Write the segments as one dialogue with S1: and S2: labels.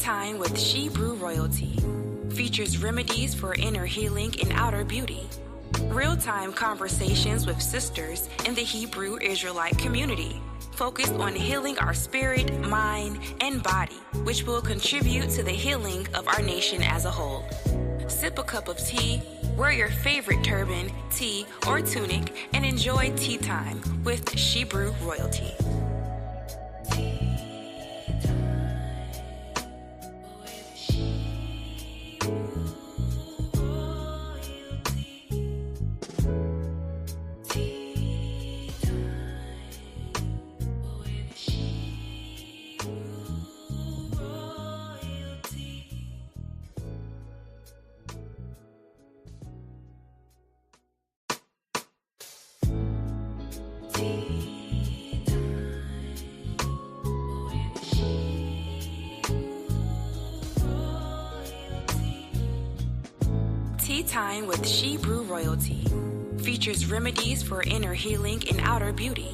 S1: Time with Shebrew royalty features remedies for inner healing and outer beauty. Real-time conversations with sisters in the Hebrew Israelite community, focused on healing our spirit, mind, and body, which will contribute to the healing of our nation as a whole. Sip a cup of tea, wear your favorite turban, tee, or tunic, and enjoy tea time with Shebrew royalty. Tea Time with Shebrew royalty features remedies for inner healing and outer beauty.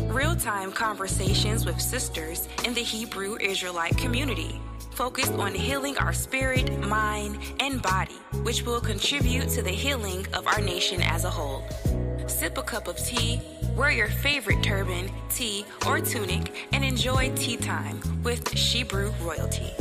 S1: Real-time conversations with sisters in the Hebrew Israelite community, focused on healing our spirit, mind, and body, which will contribute to the healing of our nation as a whole. Sip a cup of tea, wear your favorite turban, tee, or tunic, and enjoy tea time with Shebrew royalty.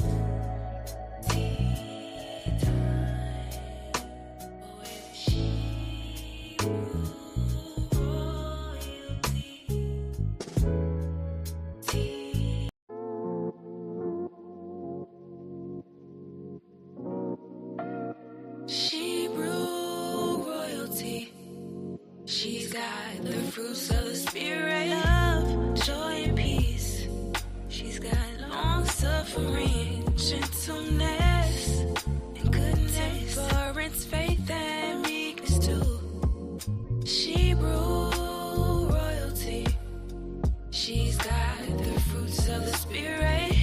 S1: Shebrew royalty. She's got the fruits of the spirit, love, joy, and peace. She's got long suffering, gentleness, and goodness, temperance, faith, and meekness too. Shebrew royalty. She's got the fruits of the spirit.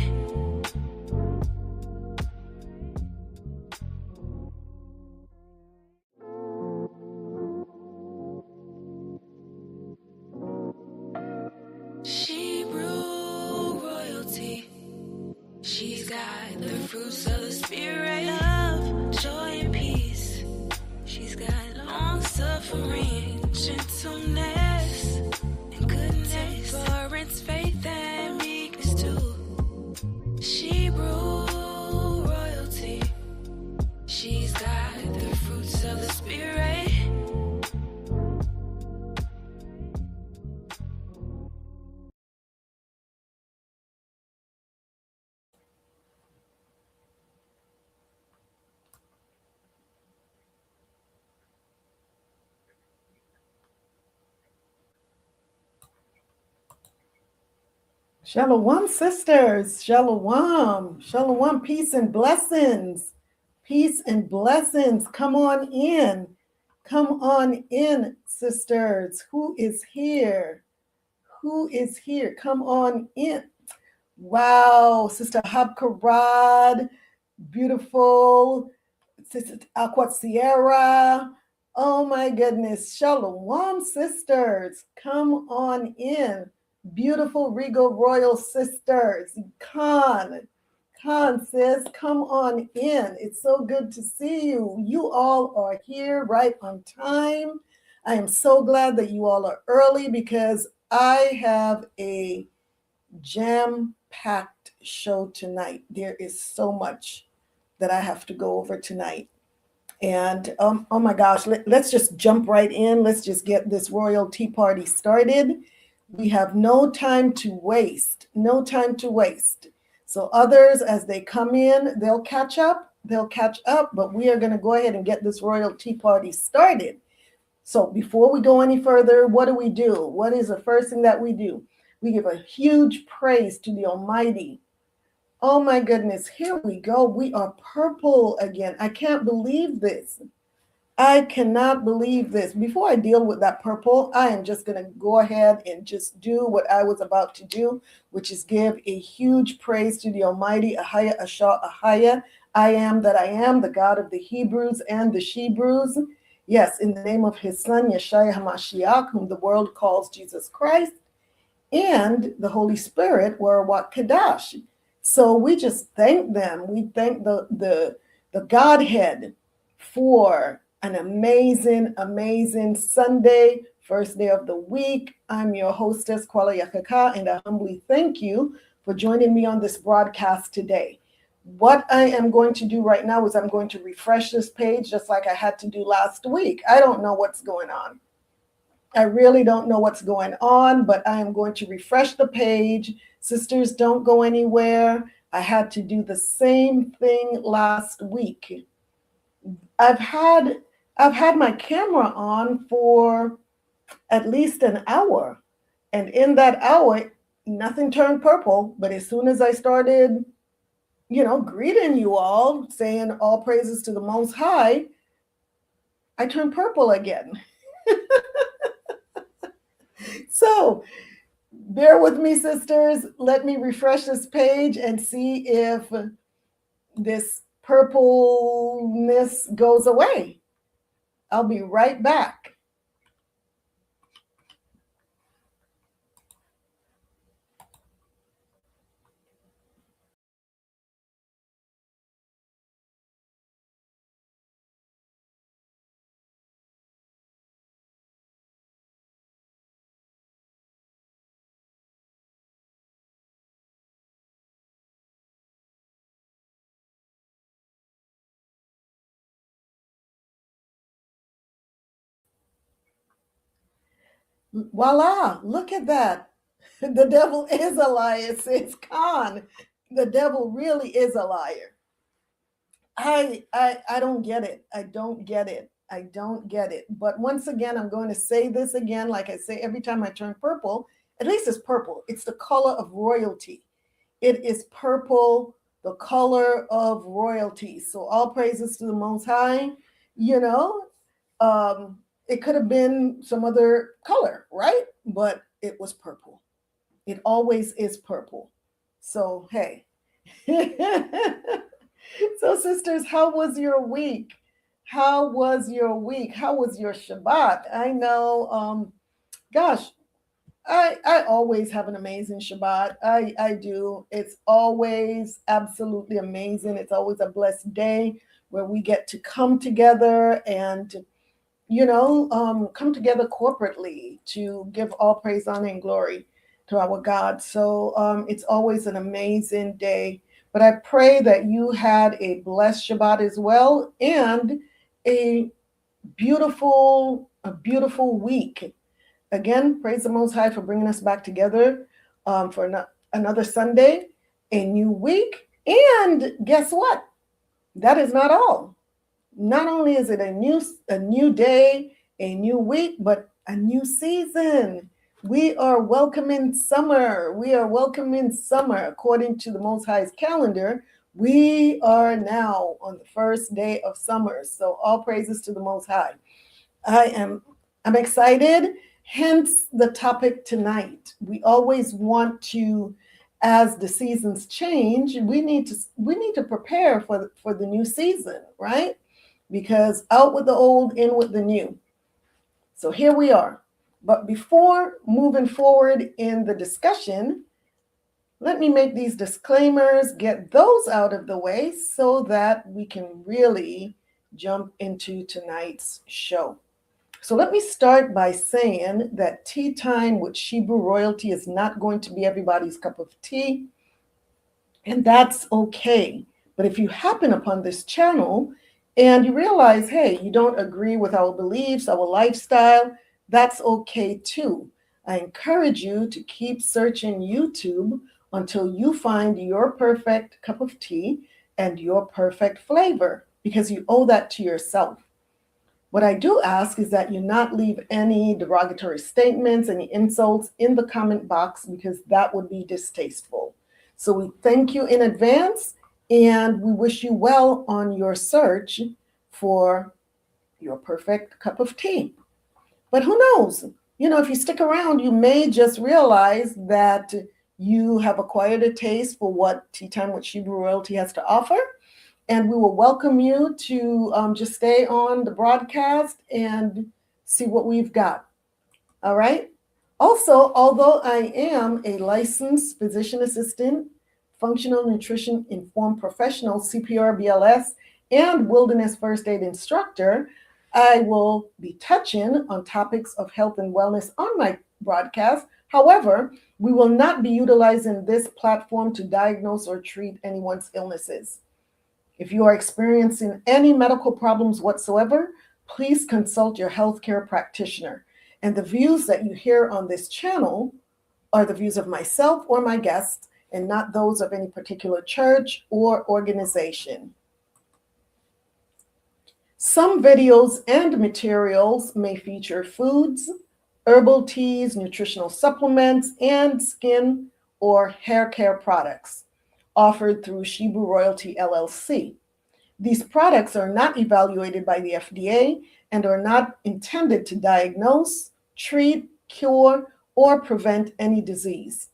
S1: Shebrew royalty. She's got the fruits of the spirit, love, joy, and peace. She's got long suffering, gentleness, and goodness, temperance, faith, and meekness too. Shebrew royalty. She's got the fruits of the spirit.
S2: Shalom, sisters. Shalom. Shalom. Peace and blessings. Peace and blessings. Come on in. Come on in, sisters. Who is here? Who is here? Come on in. Wow. Sister Habkarad. Beautiful. Sister Aquat Sierra. Oh my goodness. Shalom, sisters. Come on in. Beautiful Regal Royal sisters. Khan, sis, come on in. It's so good to see you. You all are here right on time. I am so glad that you all are early because I have a jam-packed show tonight. There is so much that I have to go over tonight. And oh my gosh, let's just jump right in. Let's just get this royal tea party started. We have no time to waste, no time to waste. So others, as they come in, they'll catch up, but we are going to go ahead and get this royal tea party started. So before we go any further, what do? What is the first thing that we do? We give a huge praise to the Almighty. Oh my goodness, here we go. We are purple again. I can't believe this. I cannot believe this. Before I deal with that purple, I am just going to go ahead and just do what I was about to do, which is give a huge praise to the Almighty, AHAYAH, ASHAR, AHAYAH. I am that I am, the God of the Hebrews and the Shebrews. Yes, in the name of his son, YASHAYA HaMashiach, whom the world calls Jesus Christ, and the Holy Spirit, RAWACH QADASH. So we just thank them. We thank the Godhead for an amazing Sunday, first day of the week. I'm your hostess, YASHAYA, and I humbly thank you for joining me on this broadcast today. What I am going to do right now is I'm going to refresh this page just like I had to do last week. I don't know what's going on. I really don't know what's going on, but I am going to refresh the page. Sisters, don't go anywhere. I had to do the same thing last week. I've had my camera on for at least an hour, and in that hour, nothing turned purple. But as soon as I started, greeting you all, saying all praises to the Most High, I turned purple again. So bear with me, sisters. Let me refresh this page and see if this purpleness goes away. I'll be right back. Voila, look at that. The devil is a liar, says Khan. The devil really is a liar. I don't get it. I don't get it. I don't get it. But once again, I'm going to say this again, like I say every time I turn purple. At least it's purple. It's the color of royalty. It is purple, the color of royalty. So all praises to the Most High. It could have been some other color, right? But it was purple. It always is purple. So, hey. So, sisters, how was your week? How was your week? How was your Shabbat? I know, gosh, I always have an amazing Shabbat. I do. It's always absolutely amazing. It's always a blessed day where we get to come together and, come together corporately to give all praise, honor, and glory to our God. So it's always an amazing day. But I pray that you had a blessed Shabbat as well and a beautiful week. Again, praise the Most High for bringing us back together for another Sunday, a new week. And guess what? That is not all. Not only is it a new day, a new week, but a new season. We are welcoming summer. We are welcoming summer. According to the Most High's calendar, we are now on the first day of summer. So all praises to the Most High. I'm excited. Hence the topic tonight. We always want to, as the seasons change, we need to prepare for the new season, right? Because out with the old, in with the new. So here we are. But before moving forward in the discussion, let me make these disclaimers, get those out of the way so that we can really jump into tonight's show. So let me start by saying that tea time with Shebrew royalty is not going to be everybody's cup of tea, and that's okay. But if you happen upon this channel and you realize, hey, you don't agree with our beliefs, our lifestyle, that's okay too. I encourage you to keep searching YouTube until you find your perfect cup of tea and your perfect flavor, because you owe that to yourself. What I do ask is that you not leave any derogatory statements, any insults in the comment box, because that would be distasteful. So we thank you in advance, and we wish you well on your search for your perfect cup of tea. But who knows? If you stick around, you may just realize that you have acquired a taste for what Tea Time with Shebrew Royalty has to offer. And we will welcome you to just stay on the broadcast and see what we've got. All right. Also, although I am a licensed physician assistant functional nutrition informed professional, CPR, BLS, and wilderness first aid instructor. I will be touching on topics of health and wellness on my broadcast. However, we will not be utilizing this platform to diagnose or treat anyone's illnesses. If you are experiencing any medical problems whatsoever, please consult your healthcare practitioner. And the views that you hear on this channel are the views of myself or my guests, and not those of any particular church or organization. Some videos and materials may feature foods, herbal teas, nutritional supplements, and skin or hair care products offered through Shebrew Royalty LLC. These products are not evaluated by the FDA and are not intended to diagnose, treat, cure, or prevent any disease.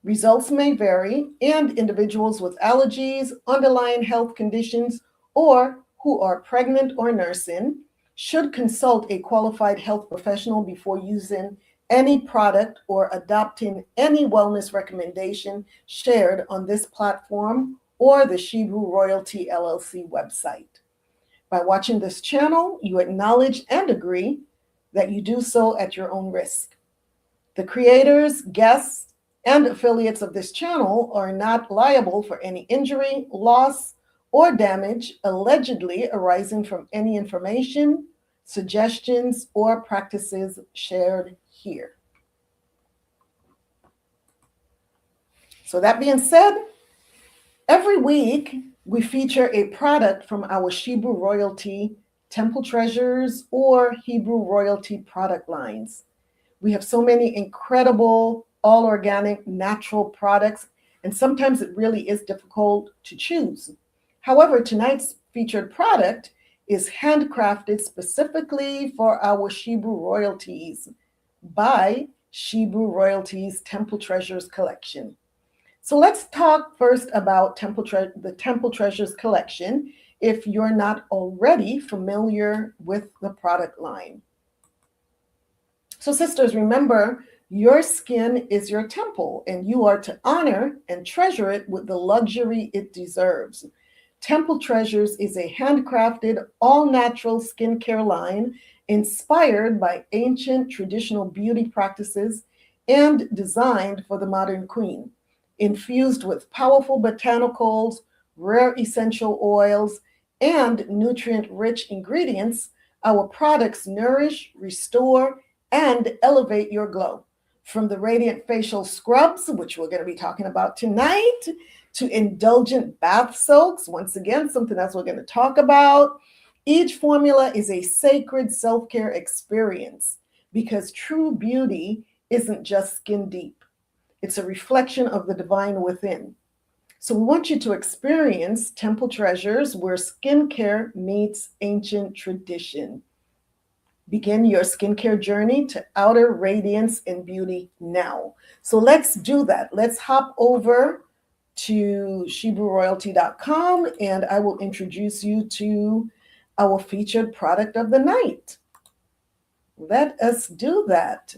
S2: Results may vary, and individuals with allergies, underlying health conditions, or who are pregnant or nursing should consult a qualified health professional before using any product or adopting any wellness recommendation shared on this platform or the Shebrew Royalty LLC website. By watching this channel, you acknowledge and agree that you do so at your own risk. The creators, guests, and affiliates of this channel are not liable for any injury, loss, or damage allegedly arising from any information, suggestions, or practices shared here. So that being said, every week we feature a product from our Shebrew Royalty Temple Treasures or Hebrew Royalty product lines. We have so many incredible, all organic, natural products, and sometimes it really is difficult to choose. However, tonight's featured product is handcrafted specifically for our Shebrew Royalties by Shebrew Royalties Temple Treasures collection. So let's talk first about the Temple Treasures collection if you're not already familiar with the product line. So sisters, remember, your skin is your temple, and you are to honor and treasure it with the luxury it deserves. Temple Treasures is a handcrafted, all-natural skincare line inspired by ancient traditional beauty practices and designed for the modern queen. Infused with powerful botanicals, rare essential oils, and nutrient-rich ingredients, our products nourish, restore, and elevate your glow. From the radiant facial scrubs, which we're going to be talking about tonight, to indulgent bath soaks, once again, something else we're going to talk about. Each formula is a sacred self-care experience because true beauty isn't just skin deep. It's a reflection of the divine within. So we want you to experience Temple Treasures where skincare meets ancient tradition. Begin your skincare journey to outer radiance and beauty now. So let's do that. Let's hop over to ShebrewRoyalty.com and I will introduce you to our featured product of the night. Let us do that.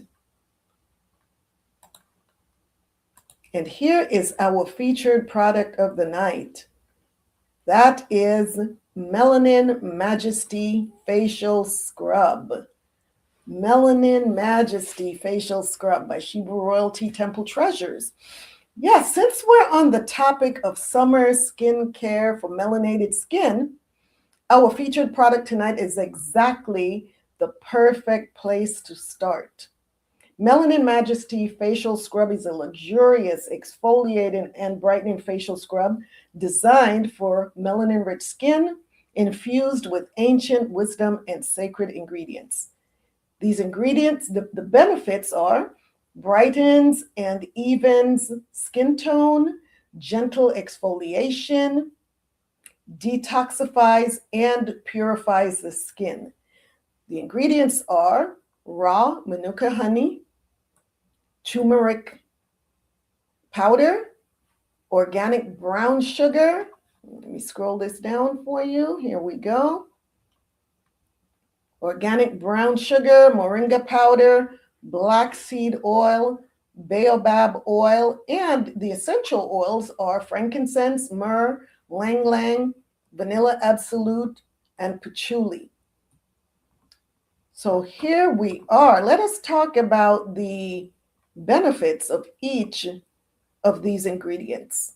S2: And here is our featured product of the night. That is Melanin Majesty Facial Scrub. Melanin Majesty Facial Scrub by Shebrew Royalty Temple Treasures. Yes, since we're on the topic of summer skincare for melanated skin, our featured product tonight is exactly the perfect place to start. Melanin Majesty Facial Scrub is a luxurious exfoliating and brightening facial scrub designed for melanin-rich skin, infused with ancient wisdom and sacred ingredients. These ingredients, the benefits are brightens and evens skin tone, gentle exfoliation, detoxifies and purifies the skin. The ingredients are raw manuka honey, turmeric powder, organic brown sugar. Let me scroll this down for you. Here we go. Organic brown sugar, moringa powder, black seed oil, baobab oil, and the essential oils are frankincense, myrrh, lang lang, vanilla absolute, and patchouli. So here we are. Let us talk about the benefits of each of these ingredients.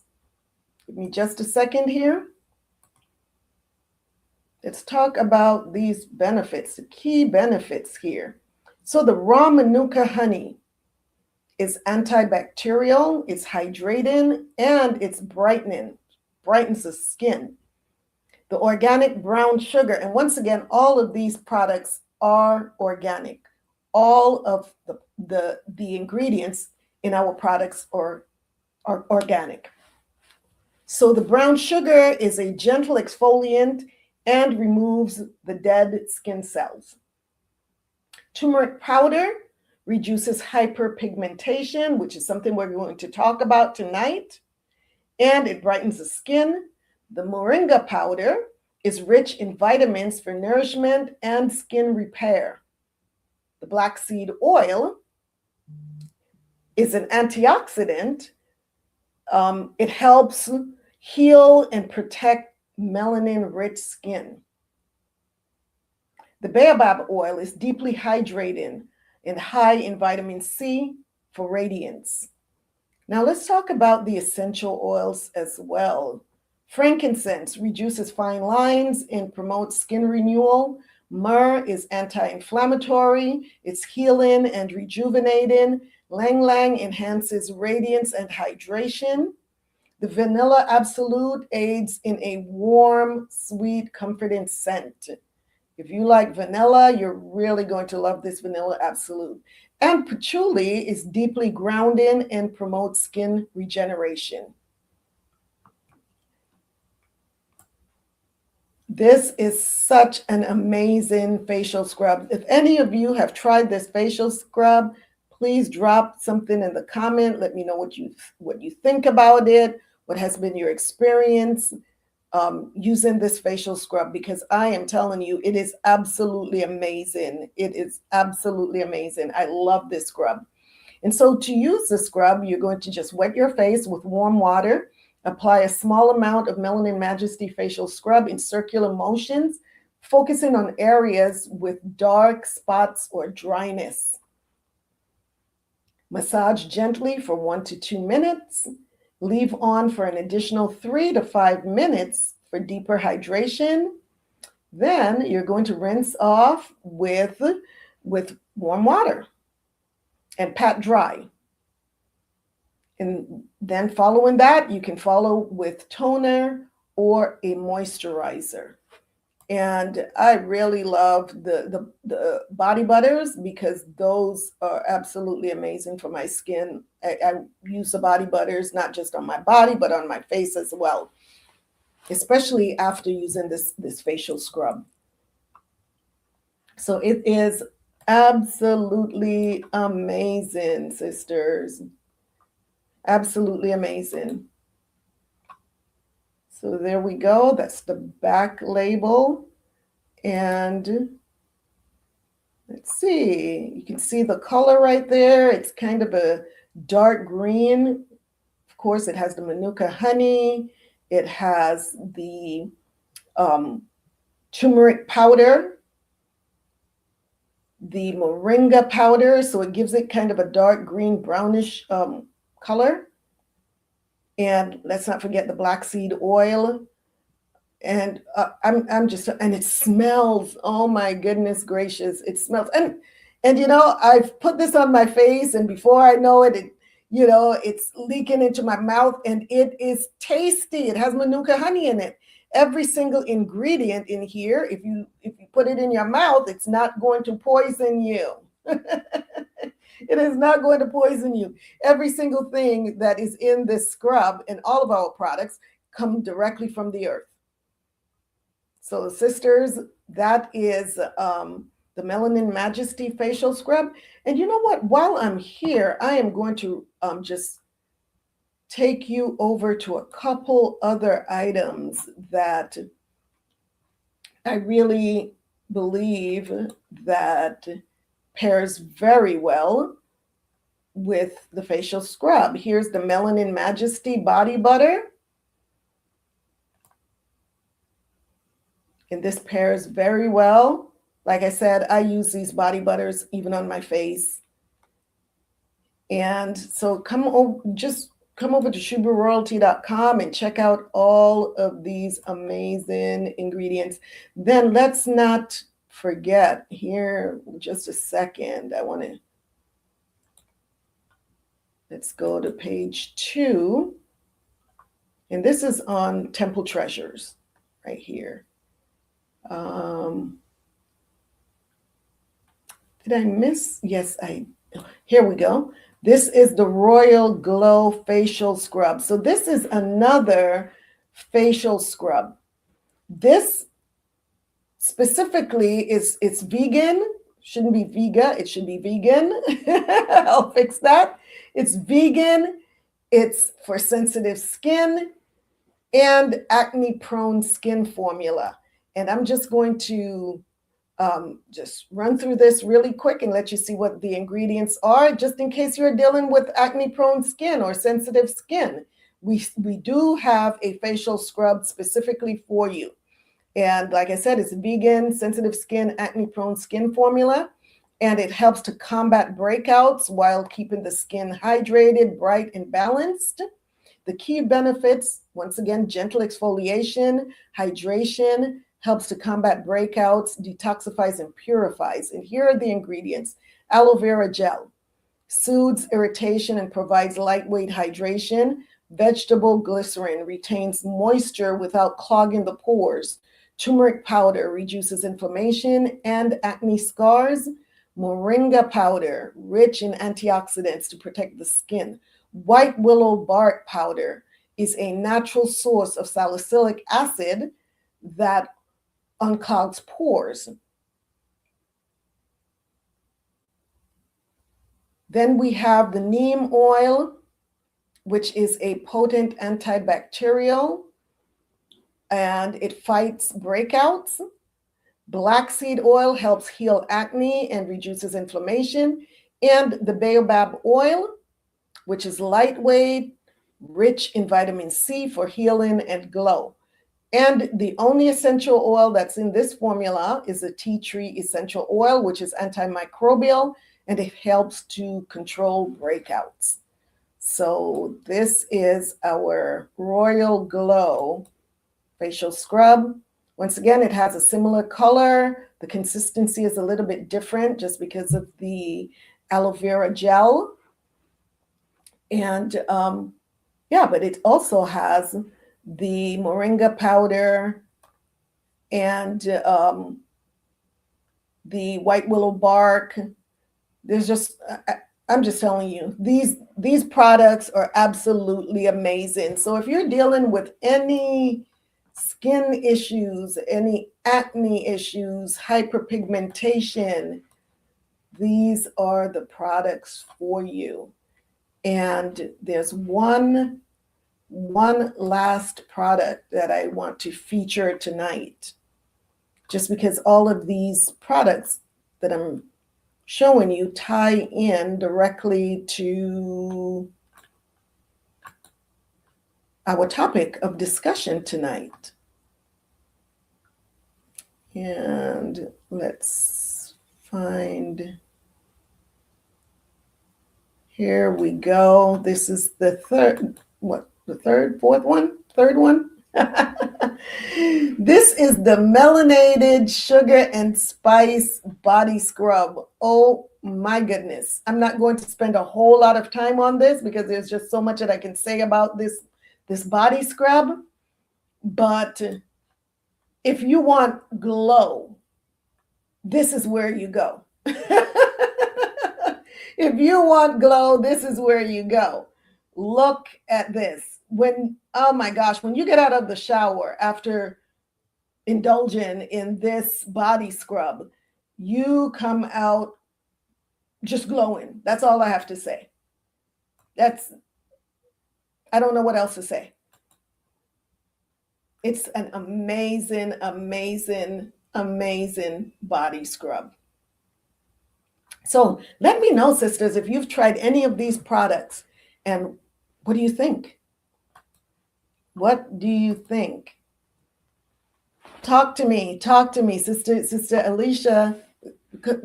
S2: Give me just a second here. Let's talk about these benefits, the key benefits here. So the raw manuka honey is antibacterial, it's hydrating, and it's brightening, brightens the skin. The organic brown sugar, and once again, all of these products are organic. All of the ingredients in our products are organic. So the brown sugar is a gentle exfoliant and removes the dead skin cells. Turmeric powder reduces hyperpigmentation, which is something we're going to talk about tonight, and it brightens the skin. The moringa powder is rich in vitamins for nourishment and skin repair. The black seed oil is an antioxidant. It helps heal and protect melanin-rich skin. The baobab oil is deeply hydrating and high in vitamin C for radiance. Now let's talk about the essential oils as well. Frankincense reduces fine lines and promotes skin renewal. Myrrh is anti-inflammatory, it's healing and rejuvenating. Lang lang enhances radiance and hydration. The vanilla absolute aids in a warm, sweet, comforting scent. If you like vanilla, you're really going to love this vanilla absolute. And patchouli is deeply grounding and promotes skin regeneration. This is such an amazing facial scrub. If any of you have tried this facial scrub, please drop something in the comment. Let me know what you think about it, what has been your experience using this facial scrub, because I am telling you, it is absolutely amazing. It is absolutely amazing. I love this scrub. And so to use the scrub, you're going to just wet your face with warm water, apply a small amount of Melanin Majesty facial scrub in circular motions, focusing on areas with dark spots or dryness. Massage gently for 1 to 2 minutes. Leave on for an additional 3 to 5 minutes for deeper hydration. Then you're going to rinse off with warm water and pat dry. And then following that, you can follow with toner or a moisturizer. And I really love the body butters because those are absolutely amazing for my skin. I use the body butters not just on my body, but on my face as well, especially after using this facial scrub. So it is absolutely amazing, sisters. Absolutely amazing. So there we go. That's the back label. And let's see. You can see the color right there. It's kind of a dark green. Of course, it has the manuka honey. It has the turmeric powder, the moringa powder. So it gives it kind of a dark green brownish color. And let's not forget the black seed oil. And I'm just, and it smells, oh my goodness gracious, it smells. And you know, I've put this on my face, and before I know it, you know, it's leaking into my mouth, and it is tasty. It has manuka honey in it. Every single ingredient in here, if you put it in your mouth, it's not going to poison you. It is not going to poison you. Every single thing that is in this scrub and all of our products come directly from the earth. So sisters, that is the Melanin Majesty facial scrub. And you know what? While I'm here, I am going to just take you over to a couple other items that I really believe that pairs very well with the facial scrub. Here's the Melanin Majesty Body Butter. And this pairs very well. Like I said, I use these body butters even on my face. And so just come over to ShebrewRoyalty.com and check out all of these amazing ingredients. Then let's not forget here, just a second, let's go to page 2. And this is on Temple Treasures right here. Did I miss? Yes, here we go. This is the Royal Glow Facial Scrub. So this is another facial scrub. This specifically it's vegan. Shouldn't be vega, it should be vegan. I'll fix that. It's vegan, it's for sensitive skin and acne-prone skin formula. And I'm just going to just run through this really quick and let you see what the ingredients are, just in case you're dealing with acne-prone skin or sensitive skin. We do have a facial scrub specifically for you. And like I said, it's vegan, sensitive skin, acne-prone skin formula, and it helps to combat breakouts while keeping the skin hydrated, bright, and balanced. The key benefits, once again, gentle exfoliation, hydration, helps to combat breakouts, detoxifies, and purifies. And here are the ingredients. Aloe vera gel soothes irritation and provides lightweight hydration. Vegetable glycerin retains moisture without clogging the pores. Turmeric powder reduces inflammation and acne scars. Moringa powder, rich in antioxidants to protect the skin. White willow bark powder is a natural source of salicylic acid that unclogs pores. Then we have the neem oil, which is a potent antibacterial, and it fights breakouts. Black seed oil helps heal acne and reduces inflammation. And the baobab oil, which is lightweight, rich in vitamin C for healing and glow. And the only essential oil that's in this formula is the tea tree essential oil, which is antimicrobial, and it helps to control breakouts. So this is our Royal Glow facial scrub. Once again, it has a similar color. The consistency is a little bit different just because of the aloe vera gel. And yeah, but it also has the moringa powder and the white willow bark. There's just, I'm just telling you, these products are absolutely amazing. So if you're dealing with any skin issues, any acne issues, hyperpigmentation, these are the products for you. And there's one last product that I want to feature tonight, just because all of these products that I'm showing you tie in directly to our topic of discussion tonight. And let's find, here we go. This is the third one. This is the Melanated Sugar and Spice Body Scrub. Oh my goodness. I'm not going to spend a whole lot of time on this because there's just so much that I can say about this body scrub. But if you want glow, this is where you go. If you want glow, this is where you go. Look at this. Oh my gosh, when you get out of the shower after indulging in this body scrub, you come out just glowing. That's all I have to say. I don't know what else to say. It's an amazing, amazing, amazing body scrub. So let me know, sisters, if you've tried any of these products, and what do you think? What do you think? Talk to me, Sister Alicia.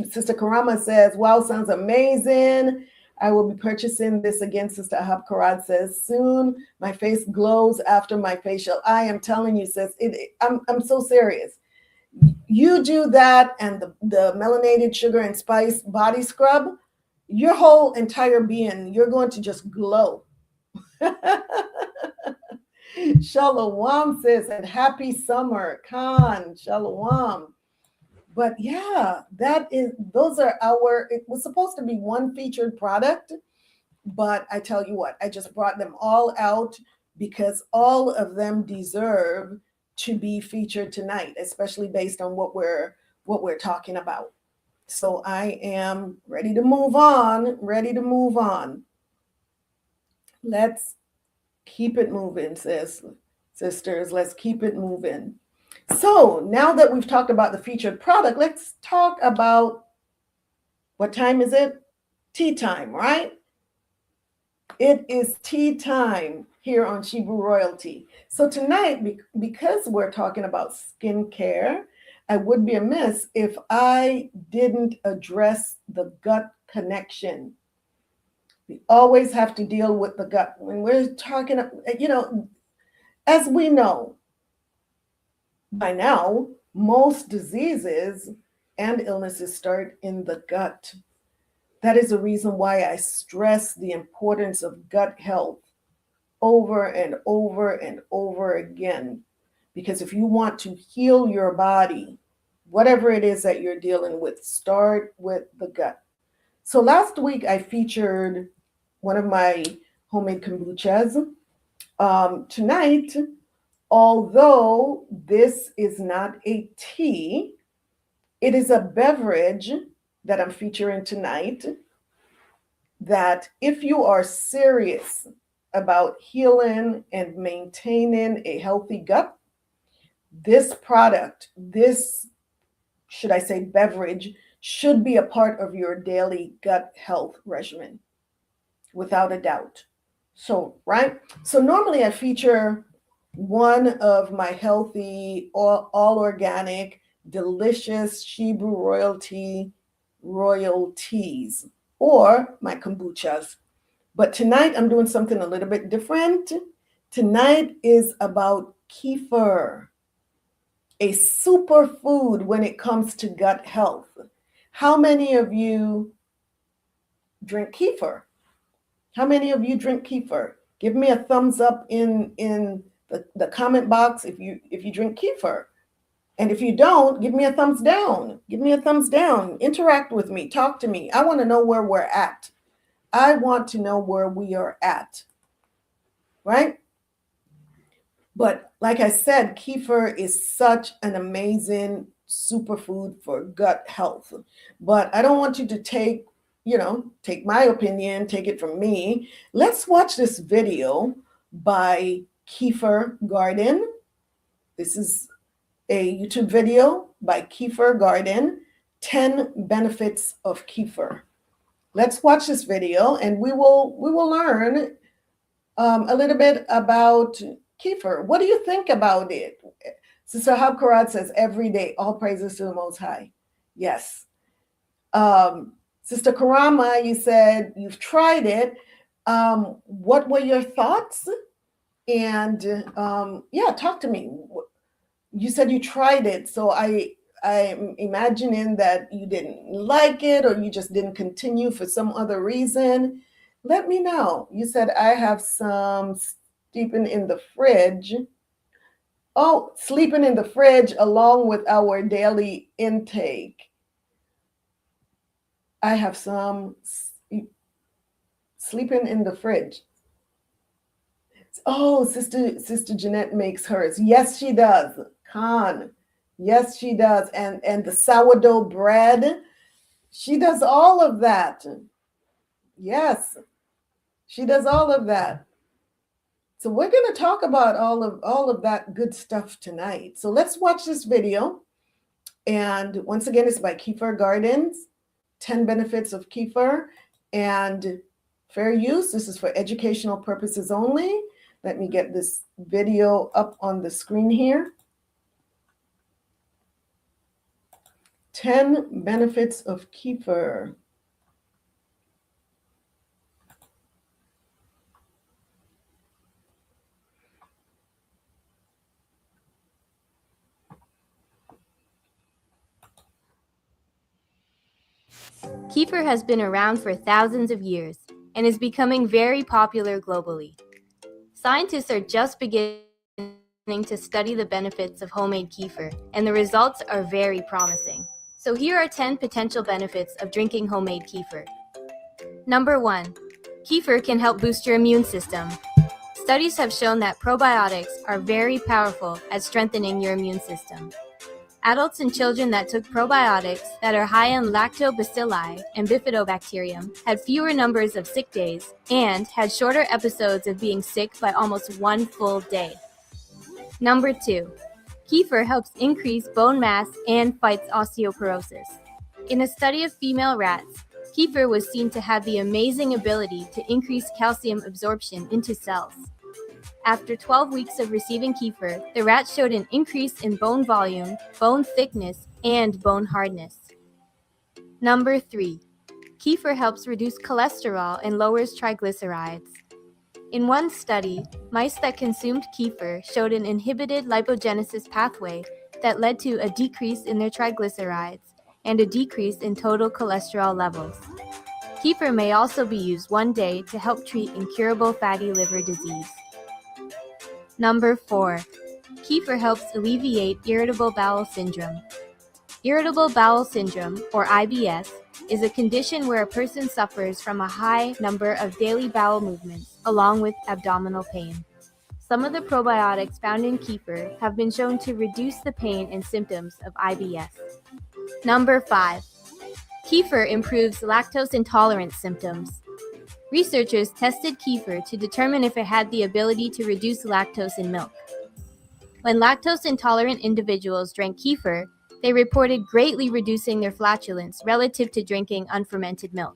S2: Sister Karama says, wow, sounds amazing. I will be purchasing this again. Sister Ahab Karad says, soon my face glows after my facial. I am telling you, sis, I'm so serious. You do that and the melanated sugar and spice body scrub, your whole entire being, you're going to just glow. Shalom says, and happy summer, Khan. Shalom. But yeah, those are it was supposed to be one featured product, but I tell you what, I just brought them all out because all of them deserve to be featured tonight, especially based on what we're talking about. So I am ready to move on, Let's keep it moving, sisters. Let's keep it moving. So now that we've talked about the featured product, let's talk about what time is it? Tea time, right? It is tea time here on Shebrew Royalty. So tonight, because we're talking about skincare, I would be amiss if I didn't address the gut connection. We always have to deal with the gut. When we're talking, as we know by now, most diseases and illnesses start in the gut. That is the reason why I stress the importance of gut health over and over and over again. Because if you want to heal your body, whatever it is that you're dealing with, start with the gut. So last week I featured one of my homemade kombuchas. Tonight, although this is not a tea, it is a beverage that I'm featuring tonight that if you are serious about healing and maintaining a healthy gut, this product, should I say beverage, should be a part of your daily gut health regimen, without a doubt. So, right? So normally I feature one of my healthy, all organic, delicious Shebrew royalties, or my kombuchas. But tonight I'm doing something a little bit different. Tonight is about kefir, a superfood when it comes to gut health. How many of you drink kefir? How many of you drink kefir? Give me a thumbs up in the comment box if you drink kefir. And if you don't, give me a thumbs down. Give me a thumbs down. Interact with me. Talk to me. I want to know where we're at. I want to know where we are at. Right? But like I said, kefir is such an amazing superfood for gut health. But I don't want you to take my opinion, take it from me. Let's watch this video by Kefir Garden. This is a YouTube video by Kefir Garden, 10 benefits of kefir. Let's watch this video and we will learn a little bit about kefir. What do you think about it? Sister Habkarat says, every day, all praises to the Most High. Yes. Sister Karama, you said you've tried it. What were your thoughts? And talk to me. You said you tried it, so I'm imagining that you didn't like it or you just didn't continue for some other reason. Let me know. You said I have some sleeping in the fridge. Oh, sleeping in the fridge along with our daily intake. I have some sleeping in the fridge. Oh, Sister Jeanette makes hers. Yes, she does. Khan. Yes, she does. And the sourdough bread. She does all of that. Yes, she does all of that. So we're going to talk about all of that good stuff tonight. So let's watch this video. And once again, it's by Kefir Gardens. 10 benefits of kefir and fair use. This is for educational purposes only. Let me get this video up on the screen here. 10 benefits of kefir.
S3: Kefir has been around for thousands of years and is becoming very popular globally. Scientists are just beginning to study the benefits of homemade kefir, and the results are very promising. So here are 10 potential benefits of drinking homemade kefir. Number 1. Kefir can help boost your immune system. Studies have shown that probiotics are very powerful at strengthening your immune system. Adults and children that took probiotics that are high in lactobacilli and bifidobacterium had fewer numbers of sick days and had shorter episodes of being sick by almost 1 full day. Number 2. Kefir helps increase bone mass and fights osteoporosis. In a study of female rats, kefir was seen to have the amazing ability to increase calcium absorption into cells. After 12 weeks of receiving kefir, the rats showed an increase in bone volume, bone thickness, and bone hardness. Number 3. Kefir helps reduce cholesterol and lowers triglycerides. In one study, mice that consumed kefir showed an inhibited lipogenesis pathway that led to a decrease in their triglycerides and a decrease in total cholesterol levels. Kefir may also be used one day to help treat incurable fatty liver disease. Number 4. Kefir helps alleviate irritable bowel syndrome. Irritable bowel syndrome, or IBS, is a condition where a person suffers from a high number of daily bowel movements along with abdominal pain. Some of the probiotics found in kefir have been shown to reduce the pain and symptoms of IBS. Number 5. Kefir improves lactose intolerance symptoms. Researchers tested kefir to determine if it had the ability to reduce lactose in milk. When lactose-intolerant individuals drank kefir, they reported greatly reducing their flatulence relative to drinking unfermented milk.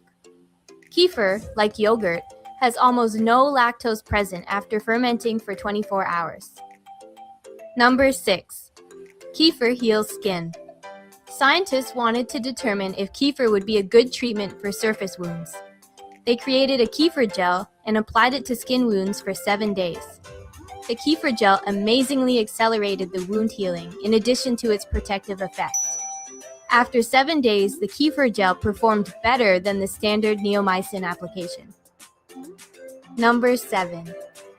S3: Kefir, like yogurt, has almost no lactose present after fermenting for 24 hours. Number 6. Kefir heals skin. Scientists wanted to determine if kefir would be a good treatment for surface wounds. They created a kefir gel and applied it to skin wounds for 7 days. The kefir gel amazingly accelerated the wound healing in addition to its protective effect. After 7 days, the kefir gel performed better than the standard neomycin application. Number 7.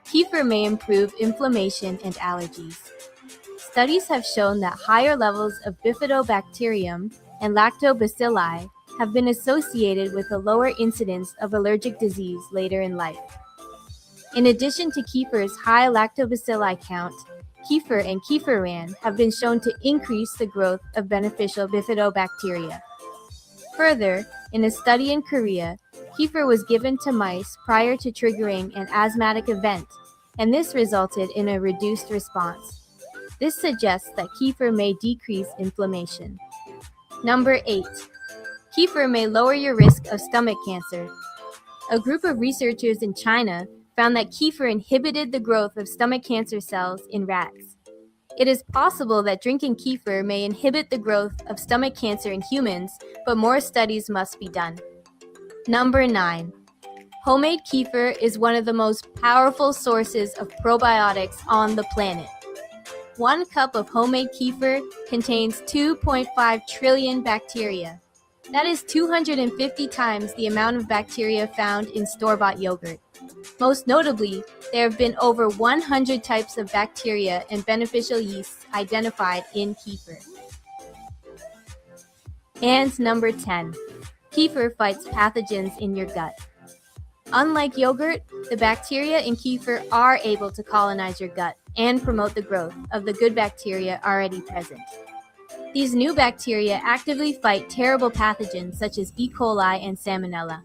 S3: Kefir may improve inflammation and allergies. Studies have shown that higher levels of bifidobacterium and lactobacilli have been associated with a lower incidence of allergic disease later in life. In addition to kefir's high lactobacilli count, kefir and kefiran have been shown to increase the growth of beneficial bifidobacteria. Further, in a study in Korea, kefir was given to mice prior to triggering an asthmatic event, and this resulted in a reduced response. This suggests that kefir may decrease inflammation. Number 8. Kefir may lower your risk of stomach cancer. A group of researchers in China found that kefir inhibited the growth of stomach cancer cells in rats. It is possible that drinking kefir may inhibit the growth of stomach cancer in humans, but more studies must be done. Number 9. Homemade kefir is one of the most powerful sources of probiotics on the planet. 1 cup of homemade kefir contains 2.5 trillion bacteria. That is 250 times the amount of bacteria found in store-bought yogurt. Most notably, there have been over 100 types of bacteria and beneficial yeasts identified in kefir. And number 10. Kefir fights pathogens in your gut. Unlike yogurt, the bacteria in kefir are able to colonize your gut and promote the growth of the good bacteria already present. These new bacteria actively fight terrible pathogens such as E. coli and Salmonella.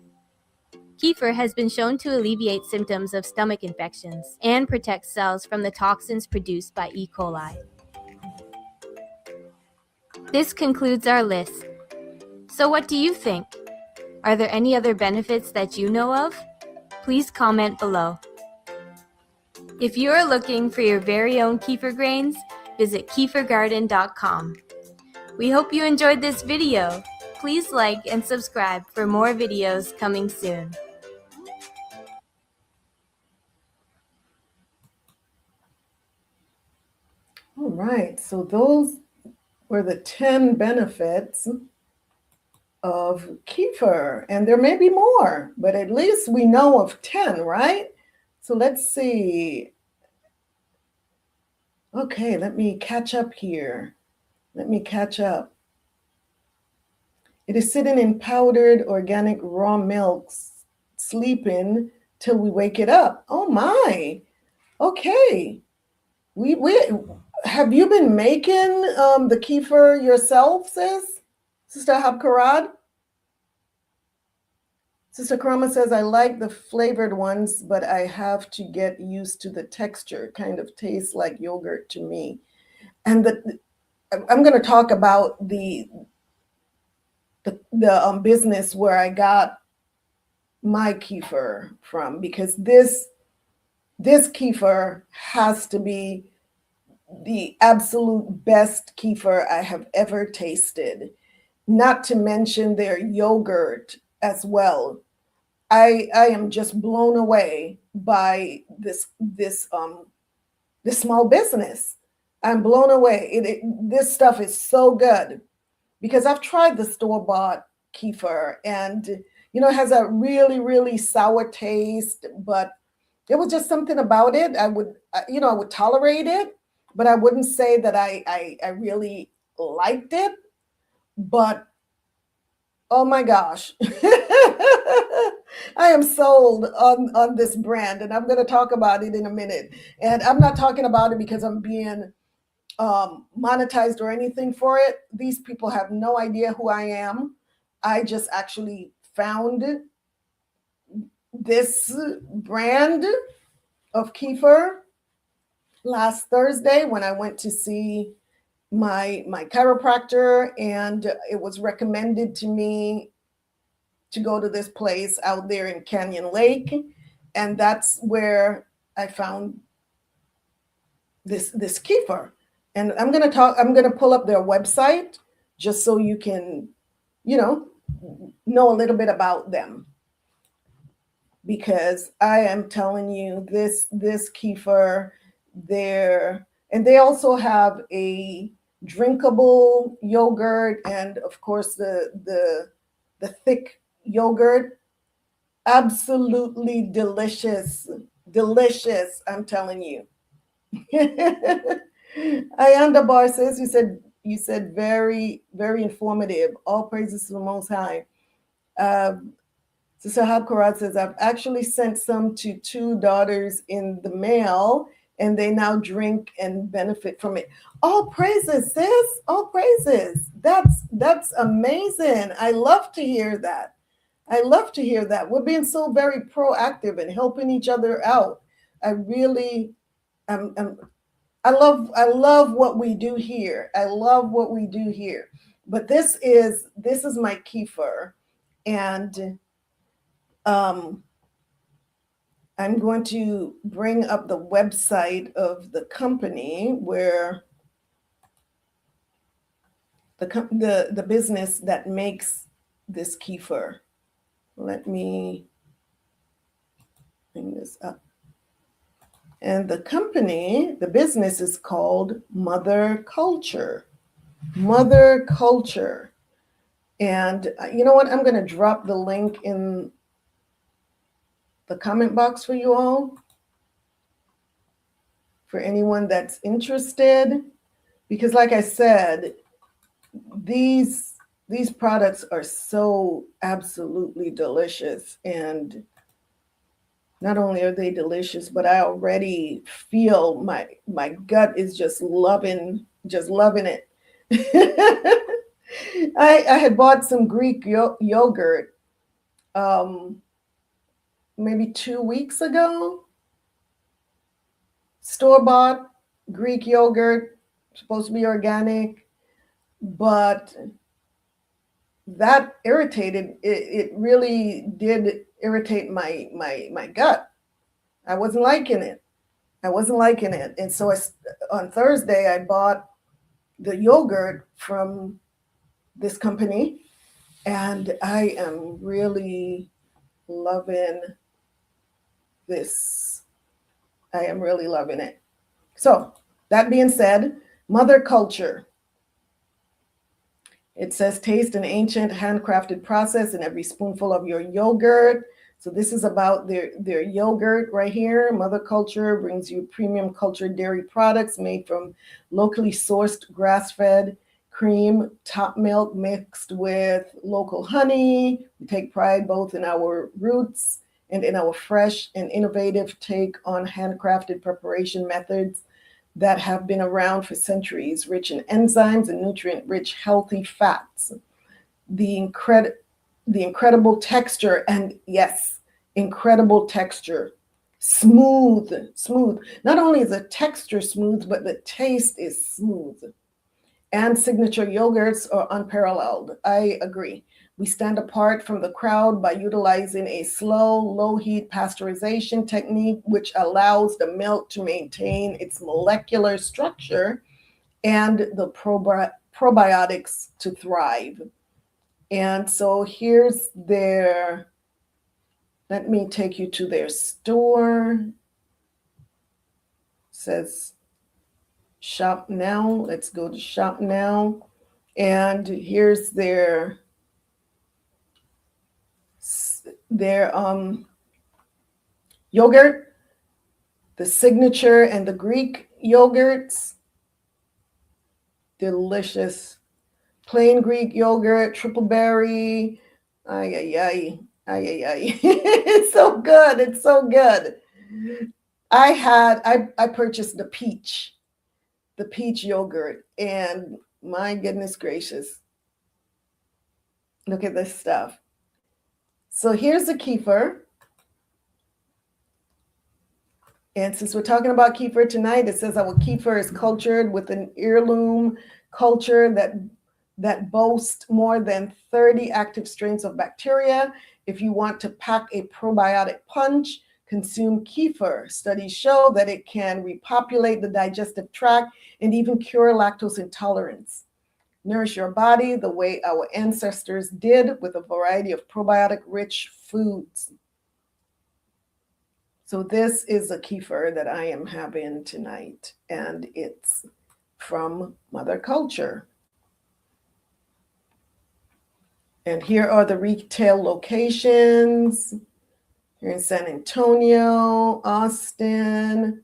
S3: Kefir has been shown to alleviate symptoms of stomach infections and protect cells from the toxins produced by E. coli. This concludes our list. So what do you think? Are there any other benefits that you know of? Please comment below. If you are looking for your very own kefir grains, visit kefirgarden.com. We hope you enjoyed this video. Please like and subscribe for more videos coming soon.
S2: All right, so those were the 10 benefits of kefir, and there may be more, but at least we know of 10, right? So let's see. Okay, let me catch up here. Let me catch up. It is sitting in powdered organic raw milk, sleeping till we wake it up. Oh my. Okay. We have you been making the kefir yourself, Sister Habkarad? Sister Karama says, I like the flavored ones, but I have to get used to the texture. Kind of tastes like yogurt to me. And I'm going to talk about the business where I got my kefir from, because this kefir has to be the absolute best kefir I have ever tasted. Not to mention their yogurt as well. I am just blown away by this small business. I'm blown away. This stuff is so good, because I've tried the store-bought kefir, and it has a really, really sour taste, but there was just something about it. I would tolerate it, but I wouldn't say that I really liked it. But oh my gosh, I am sold on this brand, and I'm going to talk about it in a minute. And I'm not talking about it because I'm being monetized or anything for it. These people have no idea who I am. I just actually found this brand of kefir last Thursday when I went to see my chiropractor, and it was recommended to me to go to this place out there in Canyon Lake, and that's where I found this kefir. And I'm going to pull up their website just so you can know a little bit about them, because I am telling you, this kefir there, and they also have a drinkable yogurt, and of course the thick yogurt. Absolutely delicious, I'm telling you. Ayanda Bar says, you said very, very informative. All praises to the Most High. Sister Habkarat says, I've actually sent some to 2 daughters in the mail, and they now drink and benefit from it. All praises, sis. All praises. That's amazing. I love to hear that. We're being so very proactive and helping each other out. I really, I love what we do here. But this is my kefir, and I'm going to bring up the website of the company where the business that makes this kefir. Let me bring this up. And the company, the business is called Mother Culture. Mother Culture. And you know what? I'm going to drop the link in the comment box for you all, for anyone that's interested, because like I said, these products are so absolutely delicious, and not only are they delicious, but I already feel my gut is just loving it. I had bought some Greek yogurt maybe 2 weeks ago. Store-bought Greek yogurt, supposed to be organic, but that irritated, it really did irritate my gut. I wasn't liking it. And so on Thursday, I bought the yogurt from this company, and I am really loving this. I am really loving it. So, that being said, mother culture. It says taste an ancient handcrafted process in every spoonful of your yogurt. So this is about their yogurt right here. Mother Culture brings you premium cultured dairy products made from locally sourced grass-fed cream, top milk mixed with local honey. We take pride both in our roots and in our fresh and innovative take on handcrafted preparation methods that have been around for centuries, rich in enzymes and nutrient-rich healthy fats. The incredible texture, and yes, incredible texture. Smooth. Not only is the texture smooth, but the taste is smooth. And signature yogurts are unparalleled. I agree. We stand apart from the crowd by utilizing a slow, low-heat pasteurization technique, which allows the milk to maintain its molecular structure and the probiotics to thrive. And so here's their, let me take you to their store. It says shop now. Let's go to shop now. And here's their yogurt, the signature and the Greek yogurts. Delicious. Plain Greek yogurt, triple berry. AHAYAH. It's so good. It's so good. I purchased the peach yogurt, and my goodness gracious. Look at this stuff. So here's the kefir. And since we're talking about kefir tonight, it says our kefir is cultured with an heirloom culture that boasts more than 30 active strains of bacteria. If you want to pack a probiotic punch, consume kefir. Studies show that it can repopulate the digestive tract and even cure lactose intolerance. Nourish your body the way our ancestors did with a variety of probiotic-rich foods. So this is a kefir that I am having tonight, and it's from Mother Culture. And here are the retail locations. Here in San Antonio, Austin,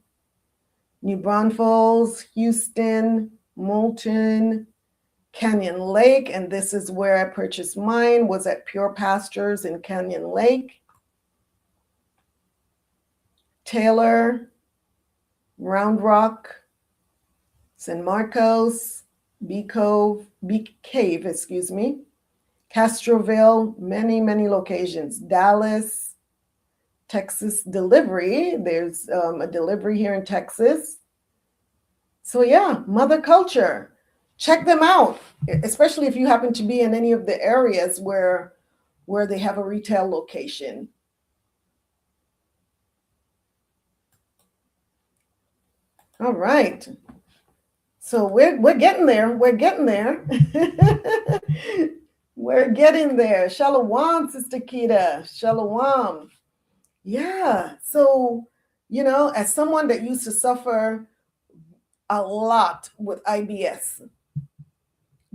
S2: New Braunfels, Houston, Moulton, Canyon Lake, and this is where I purchased mine, was at Pure Pastures in Canyon Lake. Taylor, Round Rock, San Marcos, Bee Cave, Castroville, many locations. Dallas, Texas delivery. There's a delivery here in Texas. So yeah, Mother Culture. Check them out, especially if you happen to be in any of the areas where they have a retail location. All right. So we're getting there. We're getting there. We're getting there. Shalom, Sister Kita. Shalom. Yeah. So, as someone that used to suffer a lot with IBS,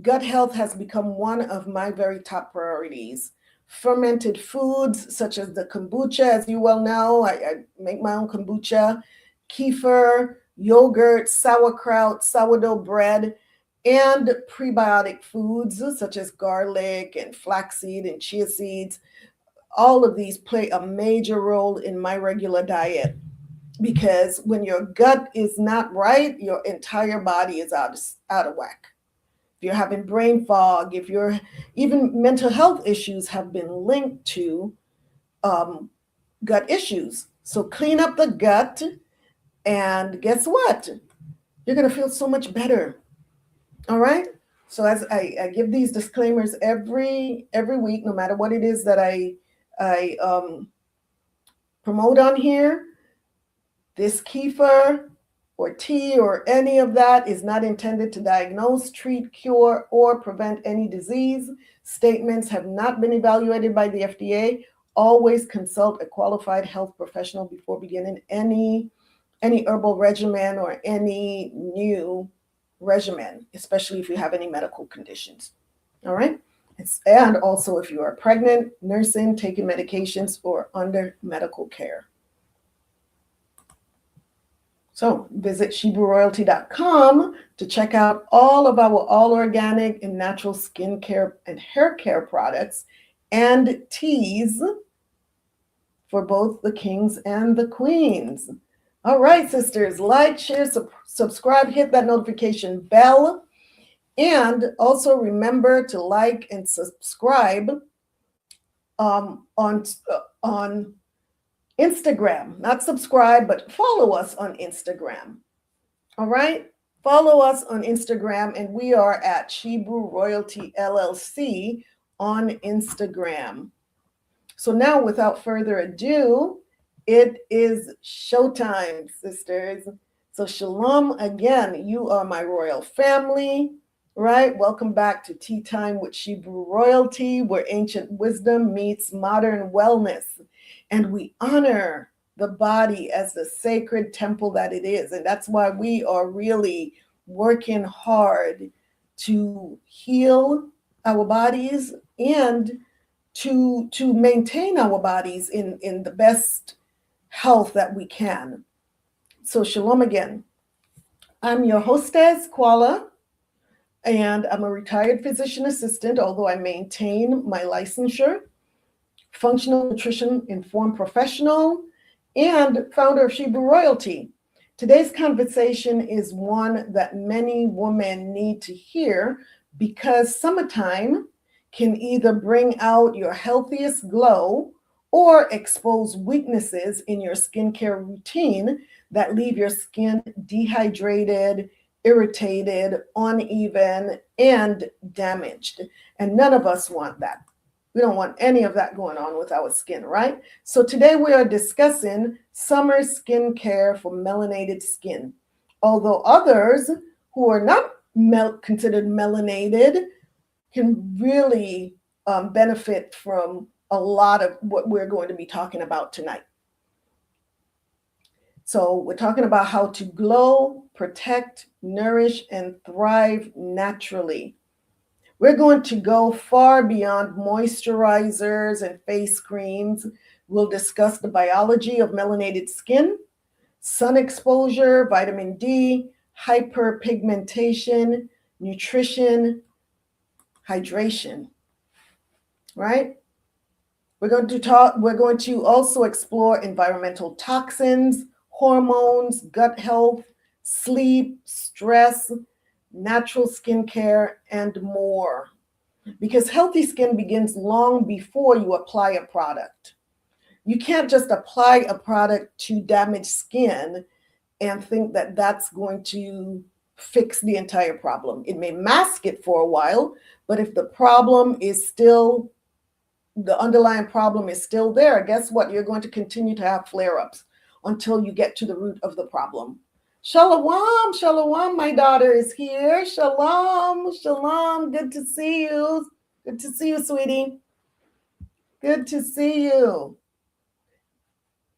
S2: gut health has become one of my very top priorities. Fermented foods such as the kombucha, as you well know, I make my own kombucha, kefir, yogurt, sauerkraut, sourdough bread, and prebiotic foods such as garlic and flaxseed and chia seeds. All of these play a major role in my regular diet, because when your gut is not right, your entire body is out of whack. If you're having brain fog, even mental health issues have been linked to gut issues. So clean up the gut, and guess what? You're going to feel so much better. All right? So as I give these disclaimers every week, no matter what it is that I promote on here, this kefir or tea or any of that is not intended to diagnose, treat, cure, or prevent any disease. Statements have not been evaluated by the FDA. Always consult a qualified health professional before beginning any herbal regimen or any new regimen, especially if you have any medical conditions. All right? And also if you are pregnant, nursing, taking medications, or under medical care. So visit ShebrewRoyalty.com to check out all of our all organic and natural skincare and hair care products and teas for both the kings and the queens. All right, sisters, like, share, subscribe, hit that notification bell, and also remember to like and subscribe on Instagram. Not subscribe, but follow us on Instagram. All right? Follow us on Instagram, and we are at Shebrew Royalty LLC on Instagram. So now, without further ado, it is showtime, sisters. So shalom again. You are my royal family, right? Welcome back to Tea Time with Shebrew Royalty, where ancient wisdom meets modern wellness. And we honor the body as the sacred temple that it is. And that's why we are really working hard to heal our bodies and to maintain our bodies in the best health that we can. So shalom again. I'm your hostess, Kuala, and I'm a retired physician assistant, although I maintain my licensure, functional nutrition informed professional, and founder of Shebrew Royalty. Today's conversation is one that many women need to hear because summertime can either bring out your healthiest glow or expose weaknesses in your skincare routine that leave your skin dehydrated, irritated, uneven, and damaged. And none of us want that. We don't want any of that going on with our skin, right? So today we are discussing summer skincare for melanated skin. Although others who are not considered melanated can really benefit from a lot of what we're going to be talking about tonight. So we're talking about how to glow, protect, nourish, and thrive naturally. We're going to go far beyond moisturizers and face creams. We'll discuss the biology of melanated skin, sun exposure, vitamin D, hyperpigmentation, nutrition, hydration, right? We're going to also explore environmental toxins, hormones, gut health, sleep, stress, natural skincare, and more. Because healthy skin begins long before you apply a product. You can't just apply a product to damaged skin and think that that's going to fix the entire problem. It may mask it for a while, but if the underlying problem is still there, guess what? You're going to continue to have flare-ups until you get to the root of the problem. Shalom, shalom, my daughter is here. Shalom, shalom, good to see you. Good to see you, sweetie. Good to see you.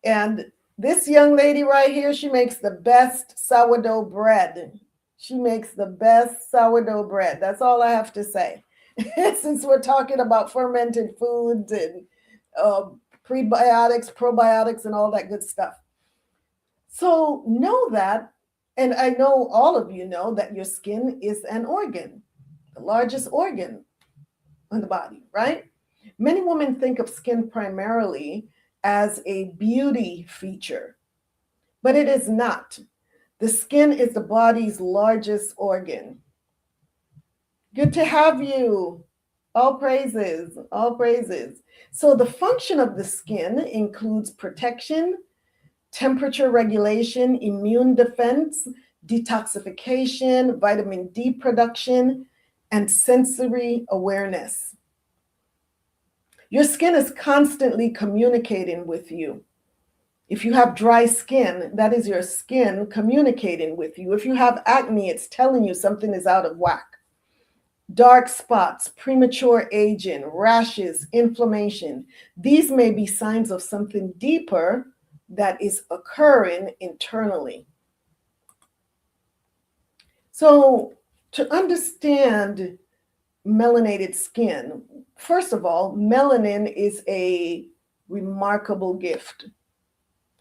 S2: And this young lady right here, she makes the best sourdough bread. She makes the best sourdough bread. That's all I have to say. Since we're talking about fermented foods and prebiotics, probiotics, and all that good stuff. So know that, and I know all of you know that your skin is an organ, the largest organ on the body, right? Many women think of skin primarily as a beauty feature, but it is not. The skin is the body's largest organ. Good to have you. All praises, all praises. So the function of the skin includes protection, temperature regulation, immune defense, detoxification, vitamin D production, and sensory awareness. Your skin is constantly communicating with you. If you have dry skin, that is your skin communicating with you. If you have acne, it's telling you something is out of whack. Dark spots, premature aging, rashes, inflammation, these may be signs of something deeper that is occurring internally. So, to understand melanated skin, first of all, melanin is a remarkable gift,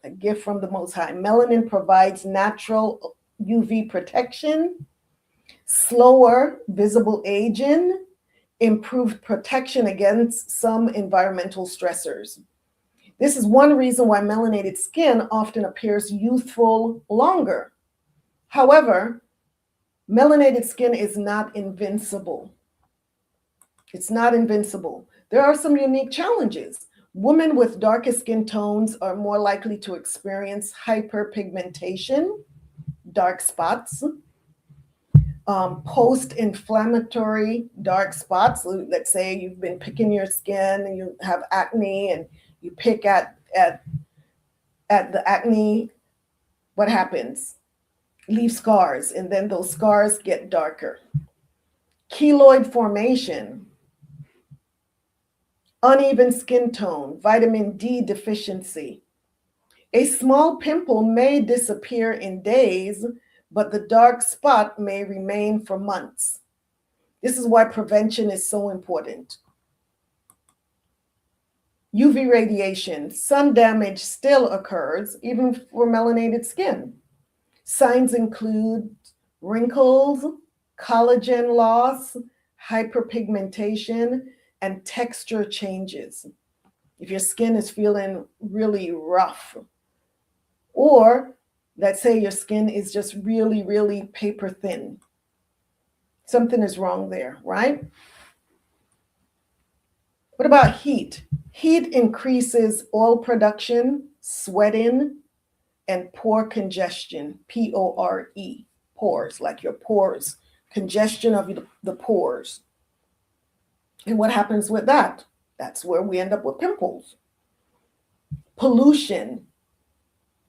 S2: a gift from the Most High. Melanin provides natural UV protection, slower visible aging, improved protection against some environmental stressors. This is one reason why melanated skin often appears youthful longer. However, melanated skin is not invincible. It's not invincible. There are some unique challenges. Women with darker skin tones are more likely to experience hyperpigmentation, dark spots, post-inflammatory dark spots. Let's say you've been picking your skin and you have acne and you pick at the acne. What happens? Leave scars, and then those scars get darker. Keloid formation, uneven skin tone, vitamin D deficiency. A small pimple may disappear in days, but the dark spot may remain for months. This is why prevention is so important. UV radiation, sun damage still occurs even for melanated skin. Signs include wrinkles, collagen loss, hyperpigmentation, and texture changes. If your skin is feeling really rough, or let's say your skin is just really, really paper thin, something is wrong there, right? What about heat? Heat increases oil production, sweating, and pore congestion, P-O-R-E, pores, like your pores, congestion of the pores. And what happens with that? That's where we end up with pimples. Pollution,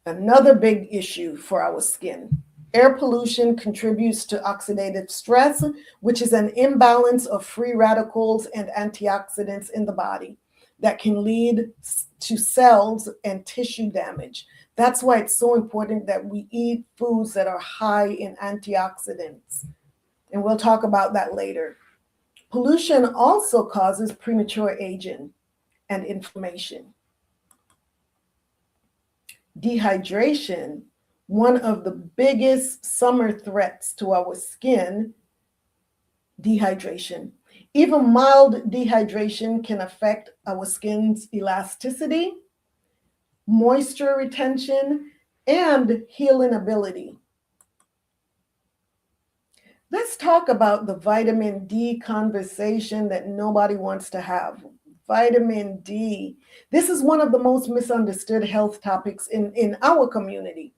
S2: another big issue for our skin. Air pollution contributes to oxidative stress, which is an imbalance of free radicals and antioxidants in the body that can lead to cells and tissue damage. That's why it's so important that we eat foods that are high in antioxidants. And we'll talk about that later. Pollution also causes premature aging and inflammation. Dehydration, one of the biggest summer threats to our skin, dehydration. Even mild dehydration can affect our skin's elasticity, moisture retention, and healing ability. Let's talk about the vitamin D conversation that nobody wants to have. Vitamin D. This is one of the most misunderstood health topics in our community.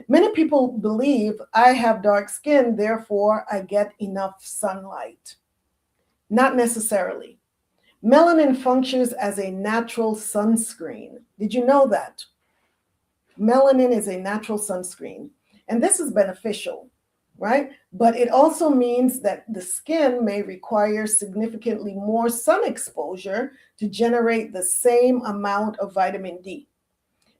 S2: Many people believe I have dark skin, therefore I get enough sunlight. Not necessarily. Melanin functions as a natural sunscreen. Did you know that? Melanin is a natural sunscreen, and this is beneficial, right? But it also means that the skin may require significantly more sun exposure to generate the same amount of vitamin D.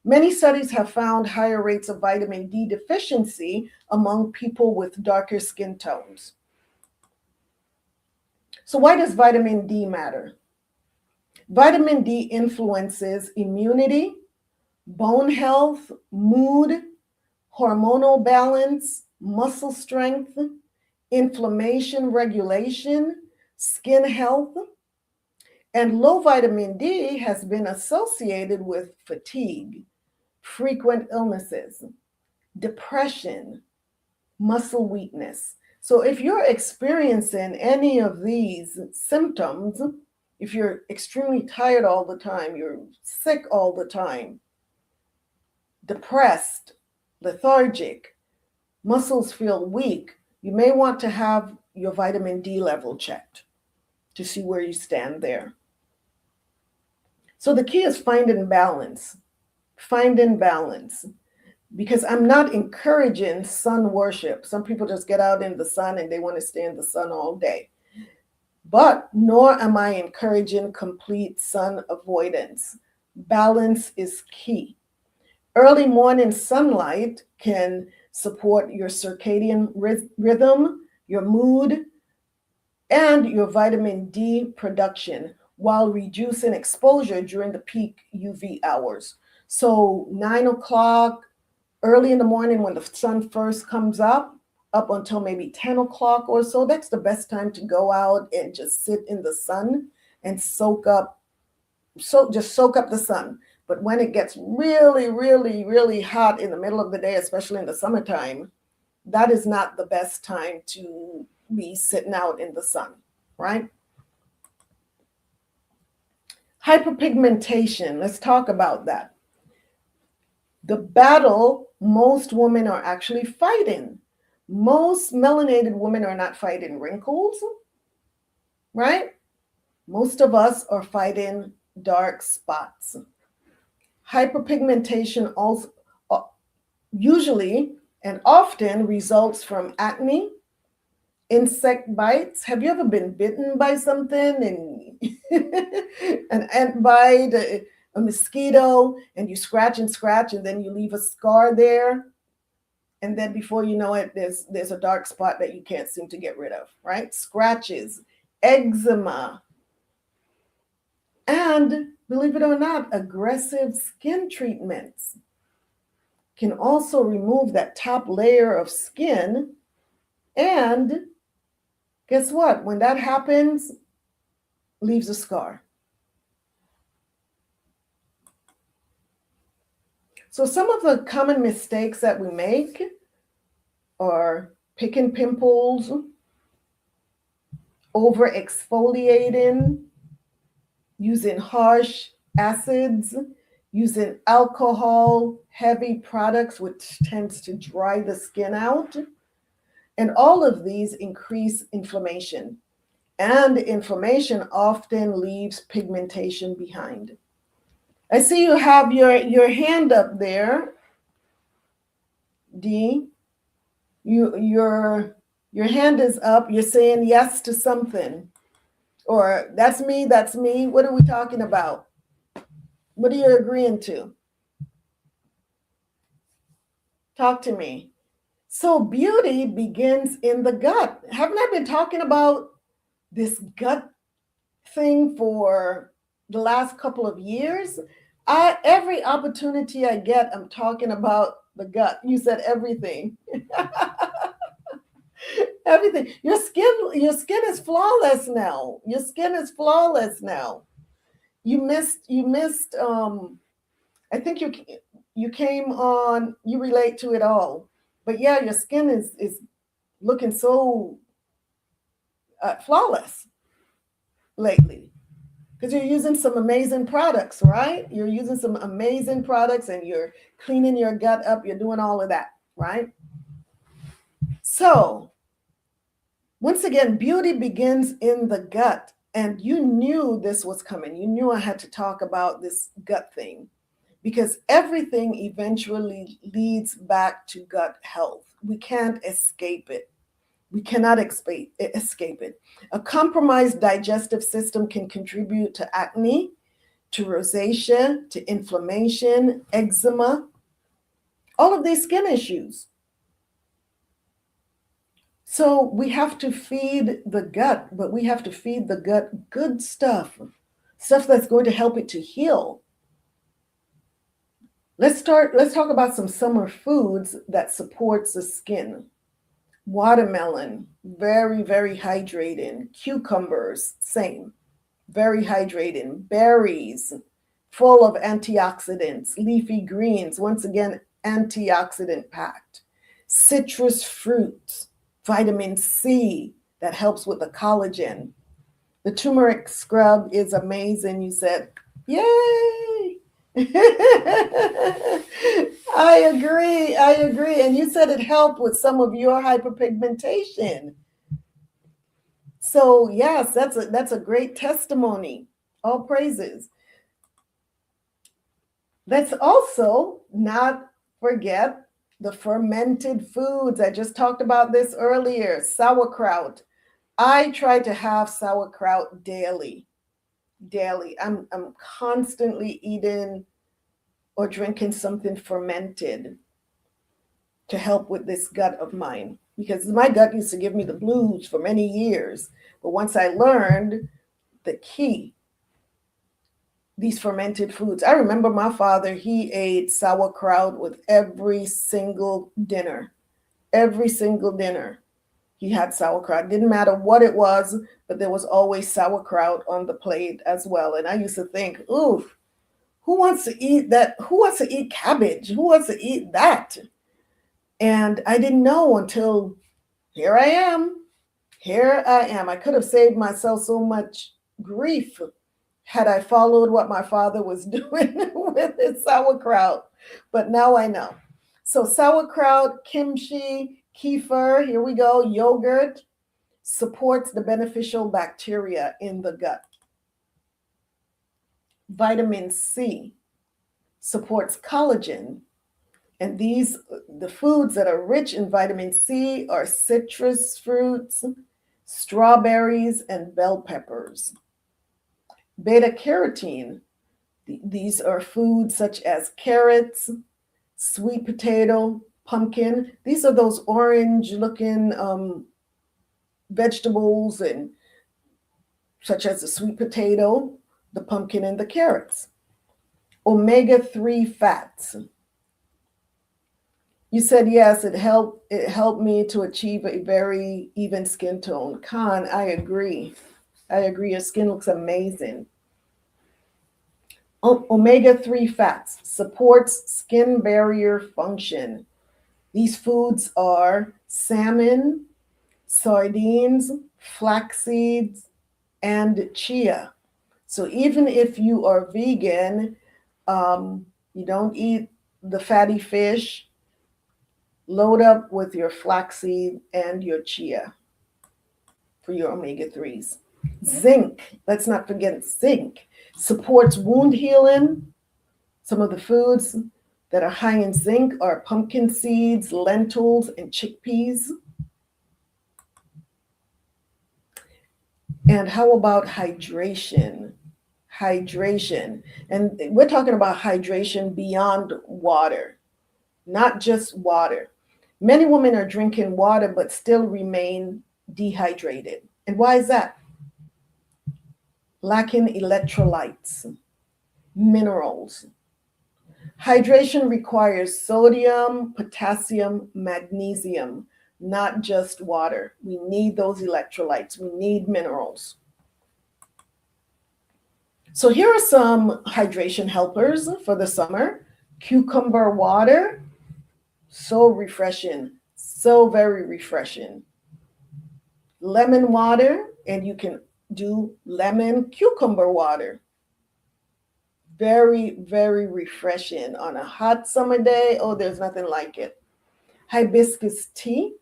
S2: Many studies have found higher rates of vitamin D deficiency among people with darker skin tones. So why does vitamin D matter? Vitamin D influences immunity, bone health, mood, hormonal balance, muscle strength, inflammation regulation, skin health, and low vitamin D has been associated with fatigue, frequent illnesses, depression, muscle weakness. So if you're experiencing any of these symptoms, if you're extremely tired all the time, you're sick all the time, depressed, lethargic, muscles feel weak, you may want to have your vitamin D level checked to see where you stand there. So the key is finding balance. Finding balance. Because I'm not encouraging sun worship. Some people just get out in the sun and they want to stay in the sun all day. But nor am I encouraging complete sun avoidance. Balance is key. Early morning sunlight can support your circadian rhythm, your mood, and your vitamin D production while reducing exposure during the peak UV hours. So 9 o'clock, early in the morning when the sun first comes up until maybe 10 o'clock or so, that's the best time to go out and just sit in the sun and soak up the sun. But when it gets really, really, really hot in the middle of the day, especially in the summertime, that is not the best time to be sitting out in the sun, right? Hyperpigmentation, let's talk about that. The battle most women are actually fighting. Most melanated women are not fighting wrinkles, right? Most of us are fighting dark spots. Hyperpigmentation also usually and often results from acne, insect bites. Have you ever been bitten by something and an ant bite, a mosquito, and you scratch and then you leave a scar there, and then before you know it, there's a dark spot that you can't seem to get rid of, right? Scratches, eczema, and believe it or not, aggressive skin treatments can also remove that top layer of skin. And guess what? When that happens, leaves a scar. So some of the common mistakes that we make are picking pimples, over exfoliating, using harsh acids, using alcohol, heavy products, which tends to dry the skin out. And all of these increase inflammation. And inflammation often leaves pigmentation behind. I see you have your hand up there, Dee. Your hand is up. You're saying yes to something. Or that's me. What are we talking about? What are you agreeing to? Talk to me. So beauty begins in the gut. Haven't I been talking about this gut thing for the last couple of years? Every opportunity I get, I'm talking about the gut. You said everything. Everything. Your skin is flawless now. Your skin is flawless now. You missed I think you came on, you relate to it all. But yeah, your skin is looking so flawless lately. Because you're using some amazing products, right? You're using some amazing products and you're cleaning your gut up. You're doing all of that, right? So, once again, beauty begins in the gut. And you knew this was coming. You knew I had to talk about this gut thing. Because everything eventually leads back to gut health. We can't escape it. We cannot escape it. A compromised digestive system can contribute to acne, to rosacea, to inflammation, eczema, all of these skin issues. So we have to feed the gut, but we have to feed the gut good stuff that's going to help it to heal. Let's talk about some summer foods that supports the skin. Watermelon, very, very hydrating. Cucumbers, same, very hydrating. Berries, full of antioxidants. Leafy greens, once again, antioxidant packed. Citrus fruits, vitamin C, that helps with the collagen. The turmeric scrub is amazing, you said. Yay! I agree. And you said it helped with some of your hyperpigmentation. So yes, that's a great testimony. All praises. Let's also not forget the fermented foods. I just talked about this earlier. Sauerkraut. I try to have sauerkraut daily. Daily. I'm constantly eating or drinking something fermented to help with this gut of mine, because my gut used to give me the blues for many years. But once I learned the key, these fermented foods. I remember my father, he ate sauerkraut with every single dinner. Every single dinner, he had sauerkraut. Didn't matter what it was, but there was always sauerkraut on the plate as well. And I used to think, ooh, who wants to eat that? Who wants to eat cabbage? Who wants to eat that? And I didn't know until here I am. Here I am. I could have saved myself so much grief had I followed what my father was doing with his sauerkraut. But now I know. So sauerkraut, kimchi, kefir, here we go, yogurt, supports the beneficial bacteria in the gut. Vitamin C supports collagen. And the foods that are rich in vitamin C are citrus fruits, strawberries, and bell peppers. Beta carotene, these are foods such as carrots, sweet potato, pumpkin. These are those orange looking vegetables, and such as the sweet potato, the pumpkin, and the carrots. Omega-3 fats. You said yes, it helped me to achieve a very even skin tone. Khan, I agree. Your skin looks amazing. Omega-3 fats supports skin barrier function. These foods are salmon, sardines, flax seeds, and chia. So even if you are vegan, you don't eat the fatty fish, load up with your flaxseed and your chia for your omega-3s. Zinc, let's not forget zinc, supports wound healing. Some of the foods that are high in zinc are pumpkin seeds, lentils, and chickpeas. And how about hydration? Hydration. And we're talking about hydration beyond water, not just water. Many women are drinking water but still remain dehydrated. And why is that? Lacking electrolytes, minerals. Hydration requires sodium, potassium, magnesium, not just water. We need those electrolytes. We need minerals. So here are some hydration helpers for the summer. Cucumber water, so refreshing, so very refreshing. Lemon water, and you can do lemon cucumber water. Very, very refreshing on a hot summer day. Oh, there's nothing like it. Hibiscus tea,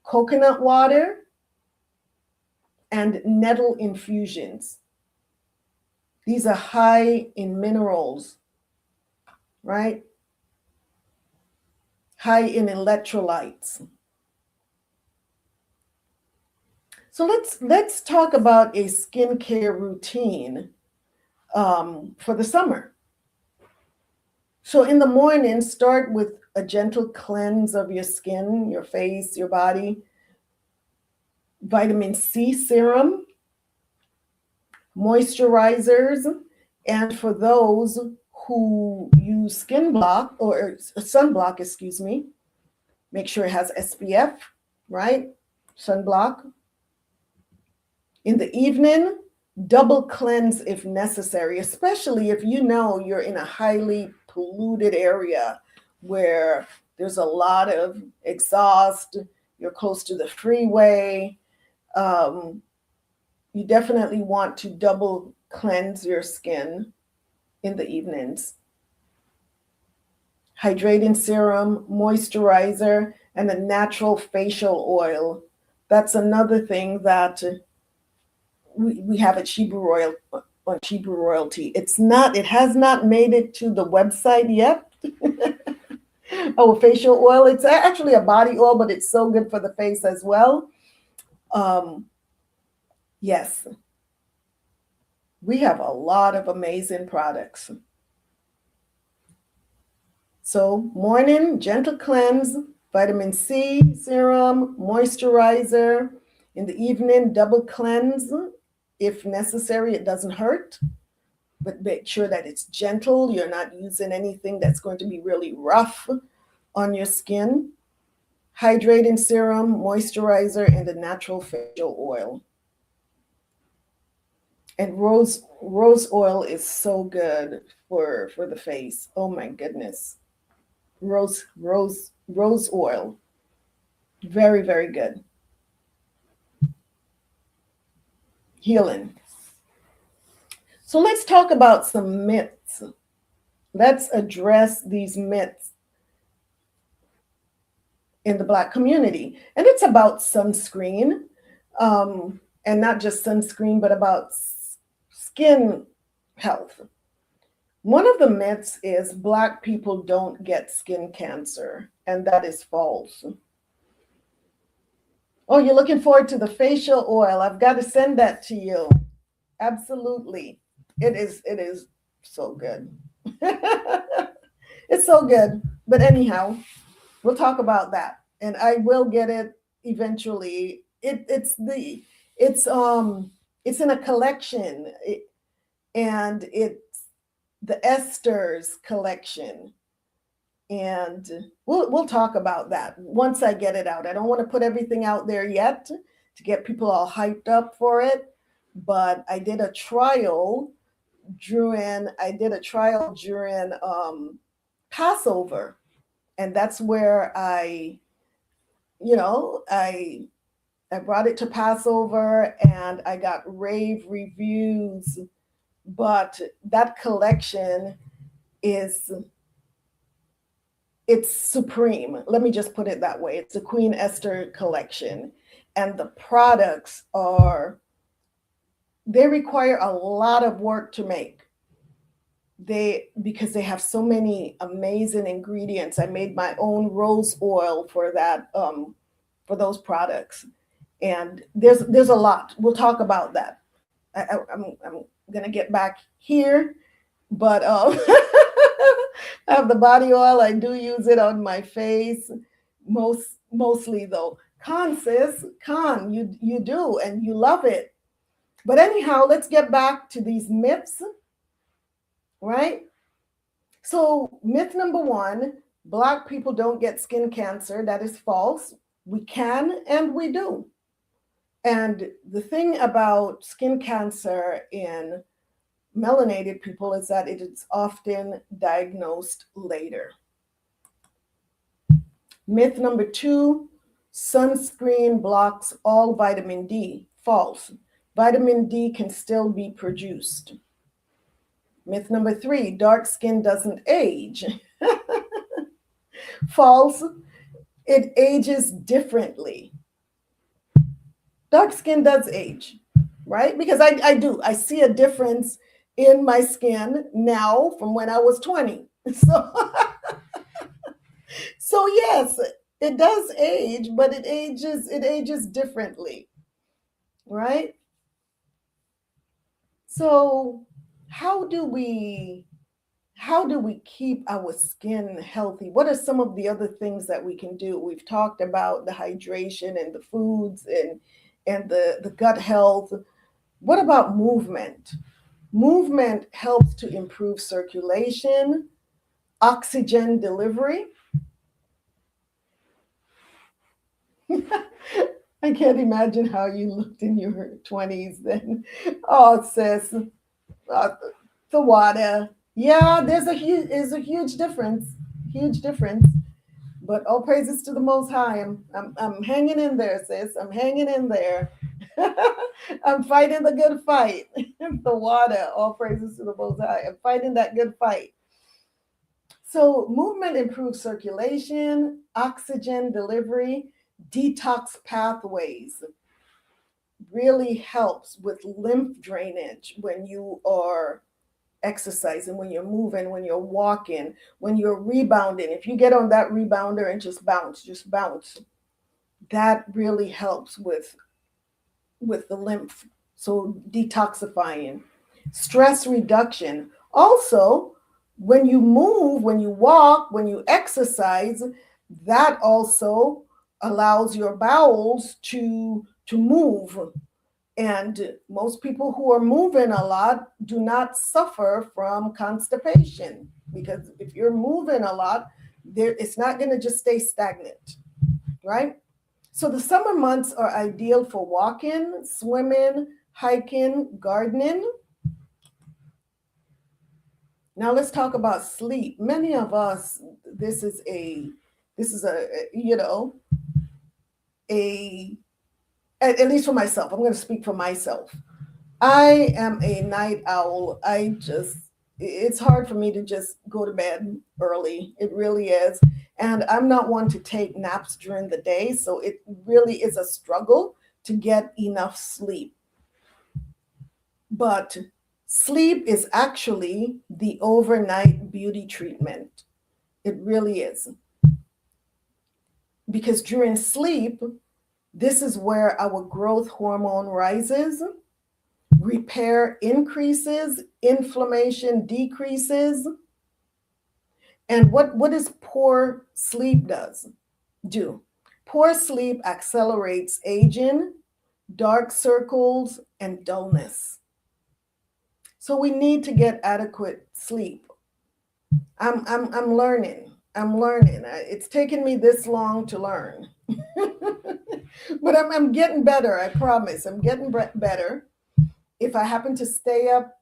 S2: coconut water, and nettle infusions. These are high in minerals, right? High in electrolytes. So let's talk about a skincare routine for the summer. So in the morning, start with a gentle cleanse of your skin, your face, your body. Vitamin C serum, moisturizers, and for those who use sunblock, make sure it has SPF, right? Sunblock. In the evening, double cleanse if necessary, especially if you know you're in a highly polluted area where there's a lot of exhaust, you're close to the freeway. You definitely want to double cleanse your skin in the evenings. Hydrating serum, moisturizer, and a natural facial oil That's another thing that we have at Shebrew Royal on Shebrew Royalty. It has not made it to the website yet. Oh, facial oil. It's actually a body oil, but it's so good for the face as well. Yes, we have a lot of amazing products. So morning, gentle cleanse, vitamin C serum, moisturizer. In the evening, double cleanse. If necessary, it doesn't hurt, but make sure that it's gentle. You're not using anything that's going to be really rough on your skin. Hydrating serum, moisturizer, and a natural facial oil. And rose oil is so good for the face. Oh my goodness. Rose oil. Very, very good. Healing. So let's talk about some myths. Let's address these myths in the Black community. And it's about sunscreen, and not just sunscreen, but about skin health. One of the myths is Black people don't get skin cancer, and that is false. Oh, you're looking forward to the facial oil. I've got to send that to you. Absolutely. It is so good. It's so good. But anyhow, we'll talk about that. And I will get it eventually. It's in a collection. And it's the esters collection. And we'll talk about that once I get it out. I don't want to put everything out there yet to get people all hyped up for it, but I did a trial during Passover, and that's where I brought it to Passover, and I got rave reviews. But that collection it's supreme. Let me just put it that way. It's the Queen Esther collection. And the products they require a lot of work to make. Because they have so many amazing ingredients. I made my own rose oil for that, for those products. And there's a lot. We'll talk about that. I'm gonna get back here, but I have the body oil. I do use it on my face, mostly though. Sis, you do, and you love it. But anyhow, let's get back to these myths, right? So myth number 1, Black people don't get skin cancer. That is false. We can and we do. And the thing about skin cancer in melanated people is that it is often diagnosed later. Myth number 2, sunscreen blocks all vitamin D. False. Vitamin D can still be produced. Myth number 3, dark skin doesn't age. False. It ages differently. Dark skin does age, right? Because I see a difference in my skin now from when I was 20. So yes, it does age, but it ages differently, right? So how do we keep our skin healthy? What are some of the other things that we can do? We've talked about the hydration and the foods and the gut health. What about movement? Movement helps to improve circulation, oxygen delivery. I can't imagine how you looked in your 20s then. Oh, sis, the water. Yeah, there's a huge difference. But all praises to the Most High. I'm hanging in there, sis. I'm hanging in there. I'm fighting the good fight. The water. All praises to the Most High. I'm fighting that good fight. So movement improves circulation, oxygen delivery, detox pathways really helps with lymph drainage when you are exercising, when you're moving, when you're walking, when you're rebounding. If you get on that rebounder and just bounce, that really helps with the lymph. So detoxifying. Stress reduction. Also, when you move, when you walk, when you exercise, that also allows your bowels to move. And most people who are moving a lot do not suffer from constipation, because if you're moving a lot, it's not going to just stay stagnant, right? So the summer months are ideal for walking, swimming, hiking, gardening. Now let's talk about sleep. Many of us, this is a at least for myself, I'm going to speak for myself. I am a night owl. It's hard for me to just go to bed early. It really is. And I'm not one to take naps during the day. So it really is a struggle to get enough sleep. But sleep is actually the overnight beauty treatment. It really is. Because during sleep, this is where our growth hormone rises, repair increases, inflammation decreases. And what does poor sleep do? Poor sleep accelerates aging, dark circles, and dullness. So we need to get adequate sleep. I'm learning. It's taken me this long to learn. But I'm getting better, I promise. I'm getting better. If I happen to stay up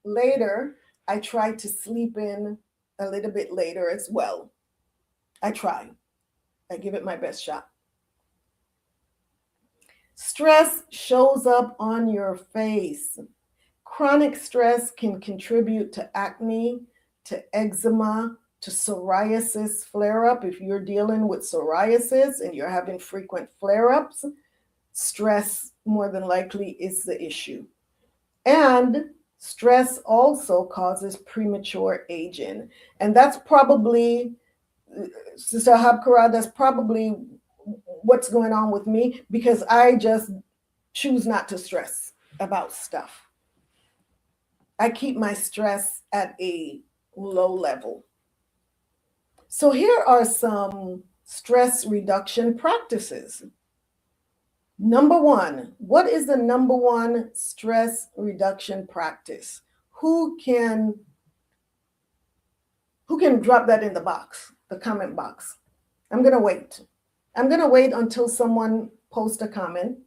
S2: later, I try to sleep in a little bit later as well. I give it my best shot. Stress shows up on your face. Chronic stress can contribute to acne, to eczema, to psoriasis flare-up. If you're dealing with psoriasis and you're having frequent flare-ups, stress more than likely is the issue. And stress also causes premature aging. And that's probably, Sister Habkara, that's probably what's going on with me, because I just choose not to stress about stuff. I keep my stress at a low level. So here are some stress reduction practices. Number one, what is the number one stress reduction practice? Who can drop that in the comment box? I'm going to wait. I'm going to wait until someone posts a comment.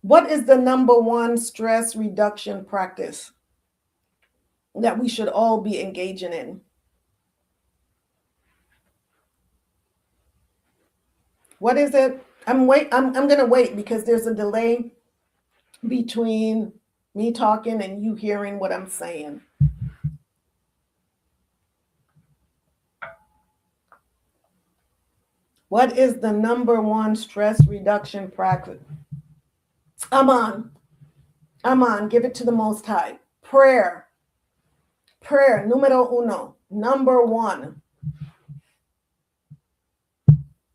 S2: What is the number one stress reduction practice that we should all be engaging in? What is it? I'm going to wait because there's a delay between me talking and you hearing what I'm saying. What is the number one stress reduction practice? I'm on. Give it to the Most High. Prayer, numero uno, number one.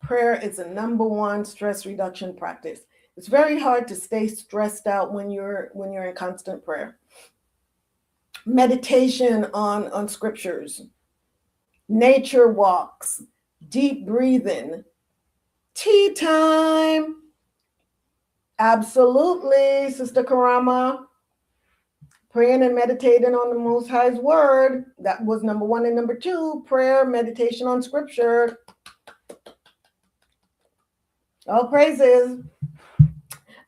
S2: Prayer is the number one stress reduction practice. It's very hard to stay stressed out when you're in constant prayer. Meditation on scriptures, nature walks, deep breathing, tea time. Absolutely, Sister Karama. Praying and meditating on the Most High's word. That was number one. And number two, prayer, meditation on scripture. All praises.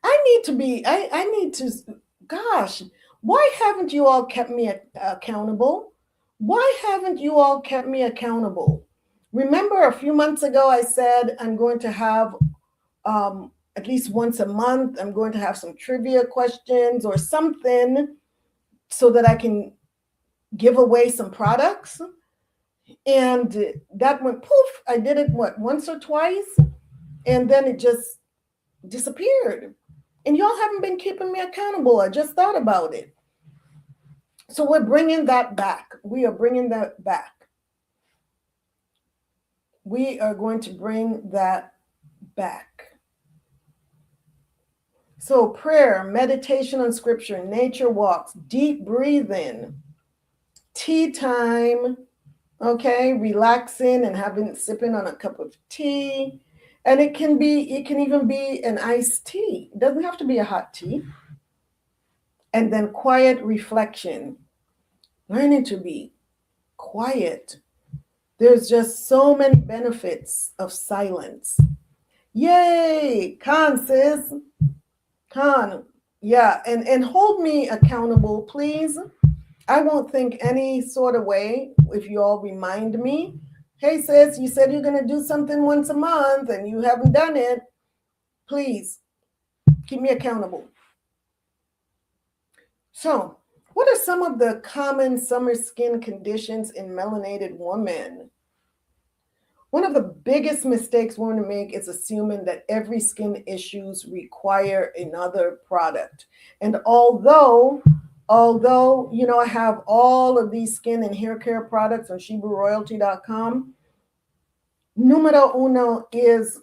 S2: I need to, gosh, why haven't you all kept me accountable? Why haven't you all kept me accountable? Remember a few months ago, I said I'm going to have, at least once a month, I'm going to have some trivia questions or something so that I can give away some products. And that went poof. I did it, once or twice? And then it just disappeared. And y'all haven't been keeping me accountable. I just thought about it. So we're bringing that back. We are bringing that back. We are going to bring that back. So prayer, meditation on scripture, nature walks, deep breathing, tea time, okay, relaxing and sipping on a cup of tea. And it can even be an iced tea. It doesn't have to be a hot tea. And then quiet reflection, learning to be quiet. There's just so many benefits of silence. Yay, Khan, sis. Khan, yeah, and hold me accountable, please. I won't think any sort of way if you all remind me. Hey, sis, you said you're going to do something once a month and you haven't done it. Please keep me accountable. So, what are some of the common summer skin conditions in melanated women? One of the biggest mistakes women make is assuming that every skin issues require another product. And although I have all of these skin and hair care products on ShebrewRoyalty.com, numero uno is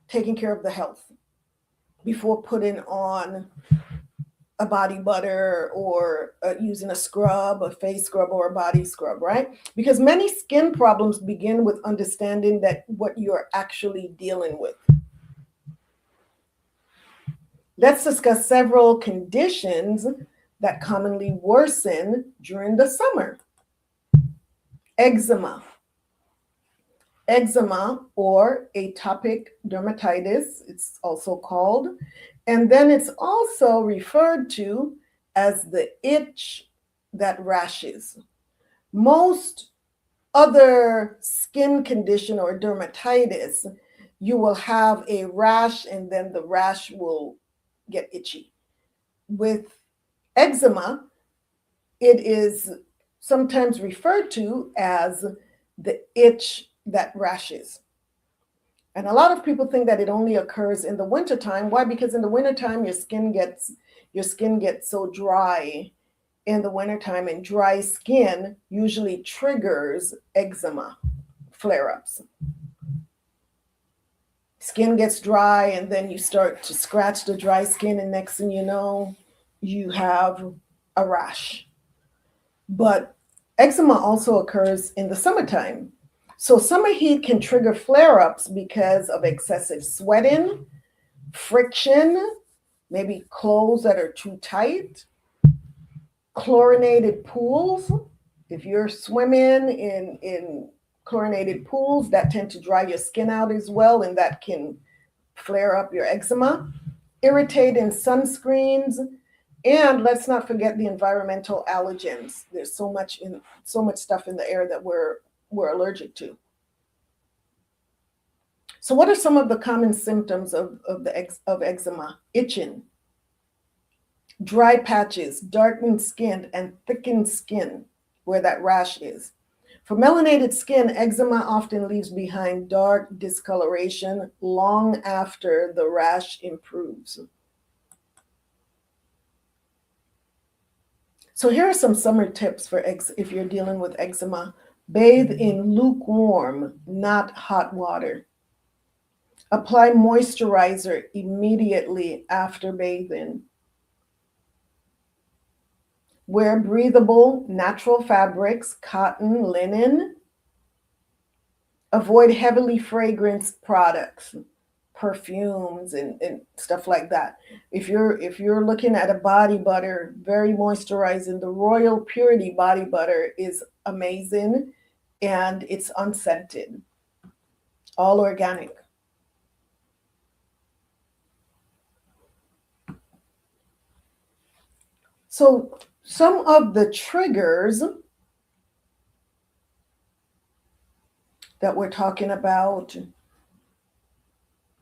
S2: taking care of the health before putting on a body butter or using a scrub, a face scrub or a body scrub, right? Because many skin problems begin with understanding that what you're actually dealing with. Let's discuss several conditions that commonly worsen during the summer. Eczema. Eczema or atopic dermatitis, it's also called. And then it's also referred to as the itch that rashes. Most other skin condition or dermatitis, you will have a rash and then the rash will get itchy. With eczema, it is sometimes referred to as the itch that rashes. And a lot of people think that it only occurs in the wintertime. Why? Because in the wintertime, your skin gets so dry in the wintertime, and dry skin usually triggers eczema flare-ups. Skin gets dry and then you start to scratch the dry skin, and next thing you know, you have a rash. But eczema also occurs in the summertime. So summer heat can trigger flare-ups because of excessive sweating, friction, maybe clothes that are too tight, chlorinated pools. If you're swimming in chlorinated pools, that tend to dry your skin out as well, and that can flare up your eczema. Irritating sunscreens, and let's not forget the environmental allergens. There's so much stuff in the air that we're allergic to. So what are some of the common symptoms of eczema? Itching, dry patches, darkened skin, and thickened skin where that rash is. For melanated skin, eczema often leaves behind dark discoloration long after the rash improves. So here are some summer tips for if you're dealing with eczema. Bathe in lukewarm, not hot water. Apply moisturizer immediately after bathing. Wear breathable, natural fabrics, cotton, linen. Avoid heavily fragranced products, perfumes, and stuff like that. If you're looking at a body butter, very moisturizing, the Royal Purity body butter is amazing, and it's unscented, all organic. So some of the triggers that we're talking about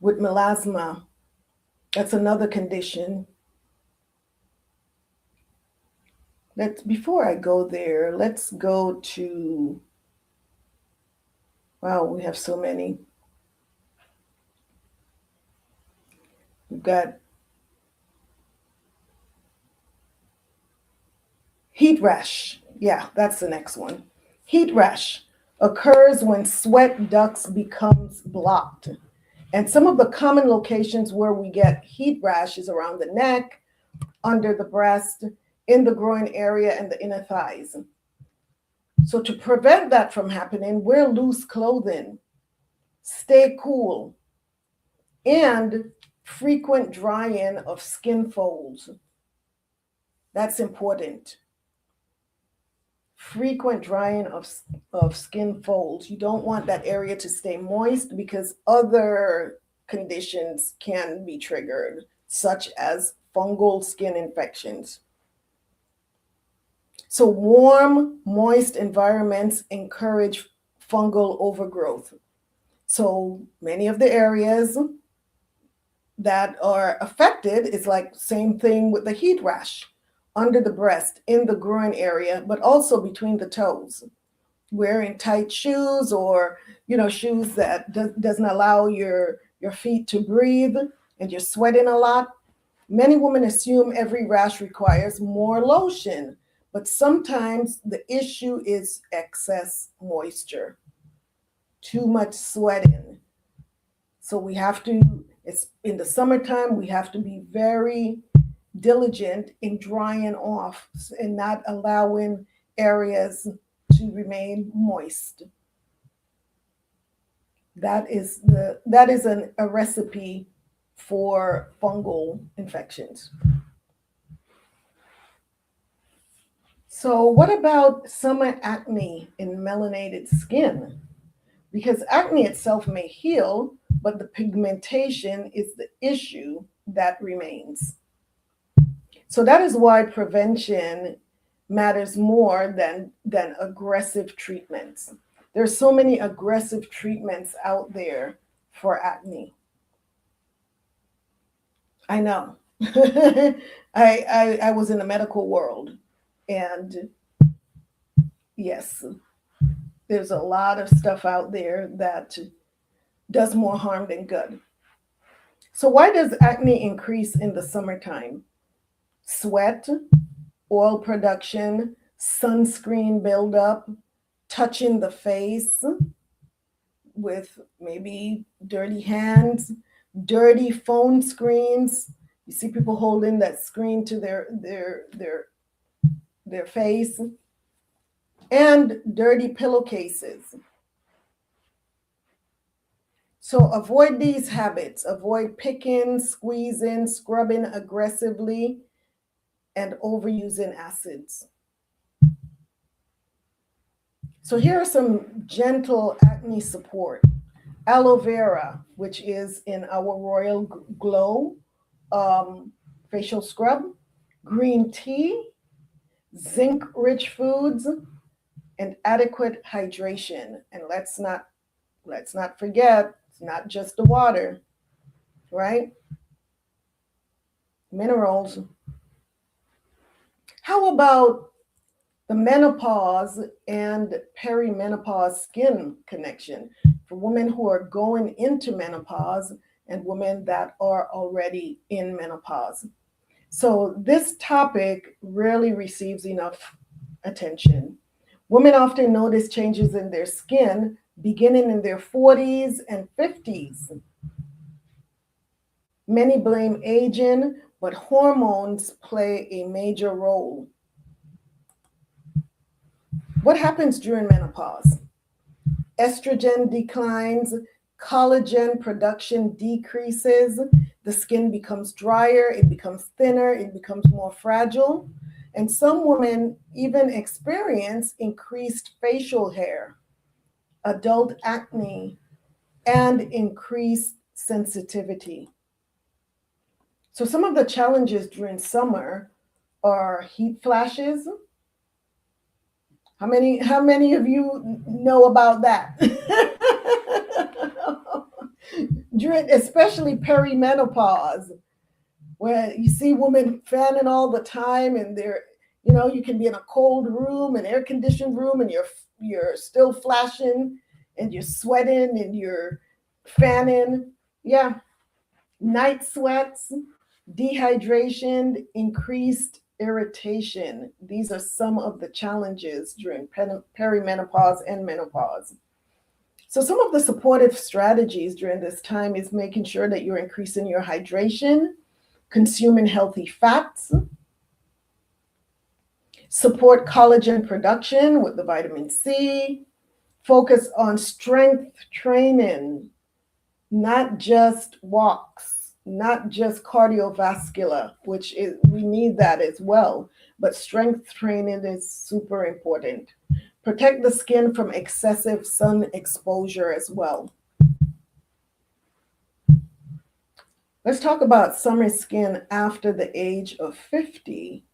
S2: with melasma, that's another condition. Before I go there, let's go to, wow, we have so many. We've got heat rash. Yeah, that's the next one. Heat rash occurs when sweat ducts becomes blocked. And some of the common locations where we get heat rash is around the neck, under the breast, in the groin area, and the inner thighs. So to prevent that from happening, wear loose clothing, stay cool, and frequent drying of skin folds. That's important. Frequent drying of skin folds. You don't want that area to stay moist because other conditions can be triggered, such as fungal skin infections. So warm, moist environments encourage fungal overgrowth. So many of the areas that are affected is like same thing with the heat rash, under the breast, in the groin area, but also between the toes. Wearing tight shoes or, shoes that doesn't allow your feet to breathe and you're sweating a lot. Many women assume every rash requires more lotion, but sometimes the issue is excess moisture, too much sweating. So we have to, it's in the summertime, we have to be very diligent in drying off and not allowing areas to remain moist. That is a recipe for fungal infections. So what about summer acne in melanated skin? Because acne itself may heal, but the pigmentation is the issue that remains. So that is why prevention matters more than aggressive treatments. There's so many aggressive treatments out there for acne. I know. I was in the medical world, and yes, there's a lot of stuff out there that does more harm than good. So why does acne increase in the summertime? Sweat, oil production, sunscreen buildup, touching the face with maybe dirty hands, dirty phone screens. You see people holding that screen to their face, and dirty pillowcases. So avoid these habits. Avoid picking, squeezing, scrubbing aggressively, and overusing acids. So here are some gentle acne support. Aloe vera, which is in our Royal Glow facial scrub, green tea, zinc-rich foods, and adequate hydration. And let's not forget, it's not just the water, right? Minerals. How about the menopause and perimenopause skin connection for women who are going into menopause and women that are already in menopause? So this topic rarely receives enough attention. Women often notice changes in their skin beginning in their 40s and 50s. Many blame aging, but hormones play a major role. What happens during menopause? Estrogen declines, collagen production decreases, the skin becomes drier, it becomes thinner, it becomes more fragile, and some women even experience increased facial hair, adult acne, and increased sensitivity. So some of the challenges during summer are heat flashes. How many of you know about that? During, especially perimenopause, where you see women fanning all the time and they're, You know, you can be in a cold room, an air-conditioned room, and you're still flashing and you're sweating and you're fanning. Yeah. Night sweats, dehydration, increased irritation. These are some of the challenges during perimenopause and menopause. So some of the supportive strategies during this time is making sure that you're increasing your hydration, consuming healthy fats, support collagen production with the vitamin C, focus on strength training, not just walks, not just cardiovascular, which is, we need that as well, but strength training is super important. Protect the skin from excessive sun exposure as well. Let's talk about summer skin after the age of 50,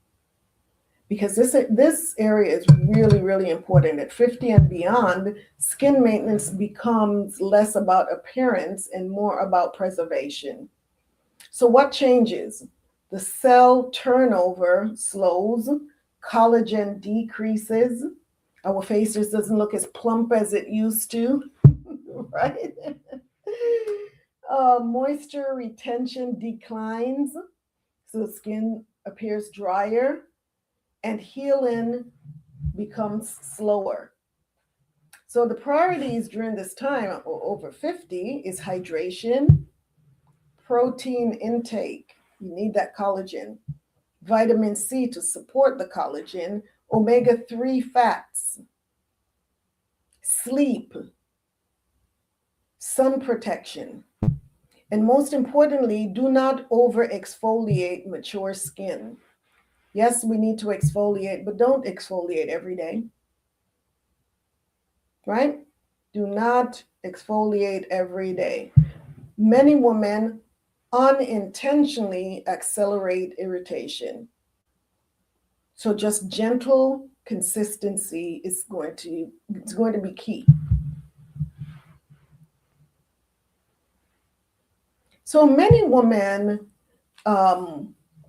S2: because this area is really, really important. At 50 and beyond, skin maintenance becomes less about appearance and more about preservation. So what changes? The cell turnover slows, collagen decreases, our faces doesn't look as plump as it used to, right? Moisture retention declines, so the skin appears drier, and healing becomes slower. So the priorities during this time over 50 is hydration, protein intake. You need that collagen. Vitamin C to support the collagen, omega-3 fats, sleep, sun protection, and most importantly, do not over exfoliate mature skin. Yes, we need to exfoliate, but don't exfoliate every day, right? Do not exfoliate every day. Many women unintentionally accelerate irritation. So just gentle consistency is going to be key. So many women,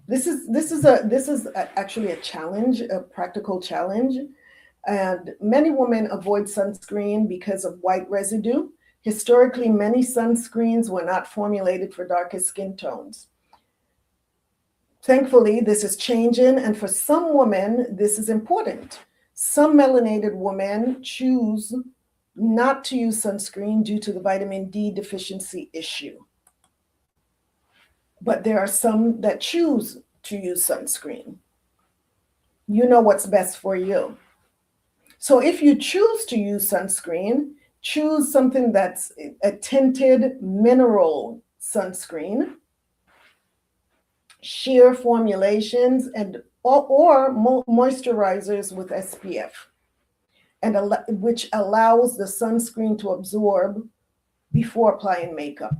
S2: this is actually a challenge, a practical challenge, and many women avoid sunscreen because of white residue. Historically, many sunscreens were not formulated for darker skin tones. Thankfully, this is changing, and for some women, this is important. Some melanated women choose not to use sunscreen due to the vitamin D deficiency issue. But there are some that choose to use sunscreen. You know what's best for you. So if you choose to use sunscreen, choose something that's a tinted mineral sunscreen, sheer formulations, or moisturizers with SPF, which allows the sunscreen to absorb before applying makeup.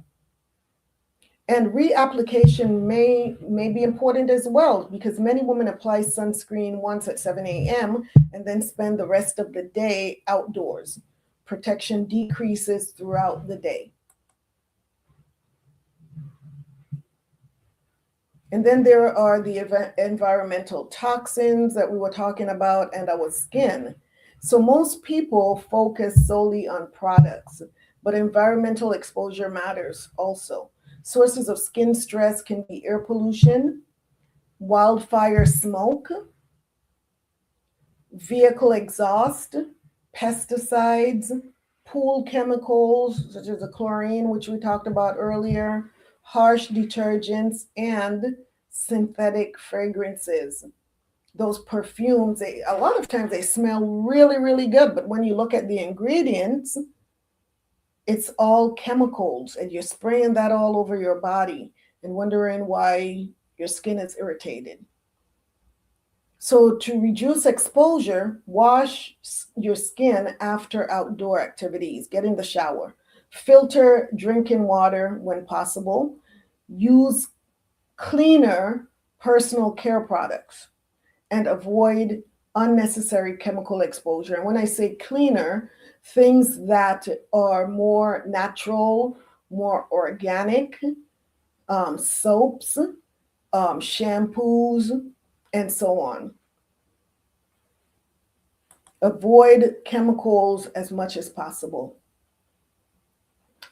S2: And reapplication may be important as well, because many women apply sunscreen once at 7 a.m. and then spend the rest of the day outdoors. Protection decreases throughout the day. And then there are the environmental toxins that we were talking about and our skin. So most people focus solely on products, but environmental exposure matters also. Sources of skin stress can be air pollution, wildfire smoke, vehicle exhaust, pesticides, pool chemicals such as the chlorine, which we talked about earlier, harsh detergents, and synthetic fragrances. Those perfumes, a lot of times they smell really, really good, but when you look at the ingredients, it's all chemicals, and you're spraying that all over your body and wondering why your skin is irritated. So to reduce exposure, wash your skin after outdoor activities. Get in the shower. Filter drinking water when possible. Use cleaner personal care products and avoid unnecessary chemical exposure. And when I say cleaner, things that are more natural, more organic, soaps, shampoos, and so on. Avoid chemicals as much as possible.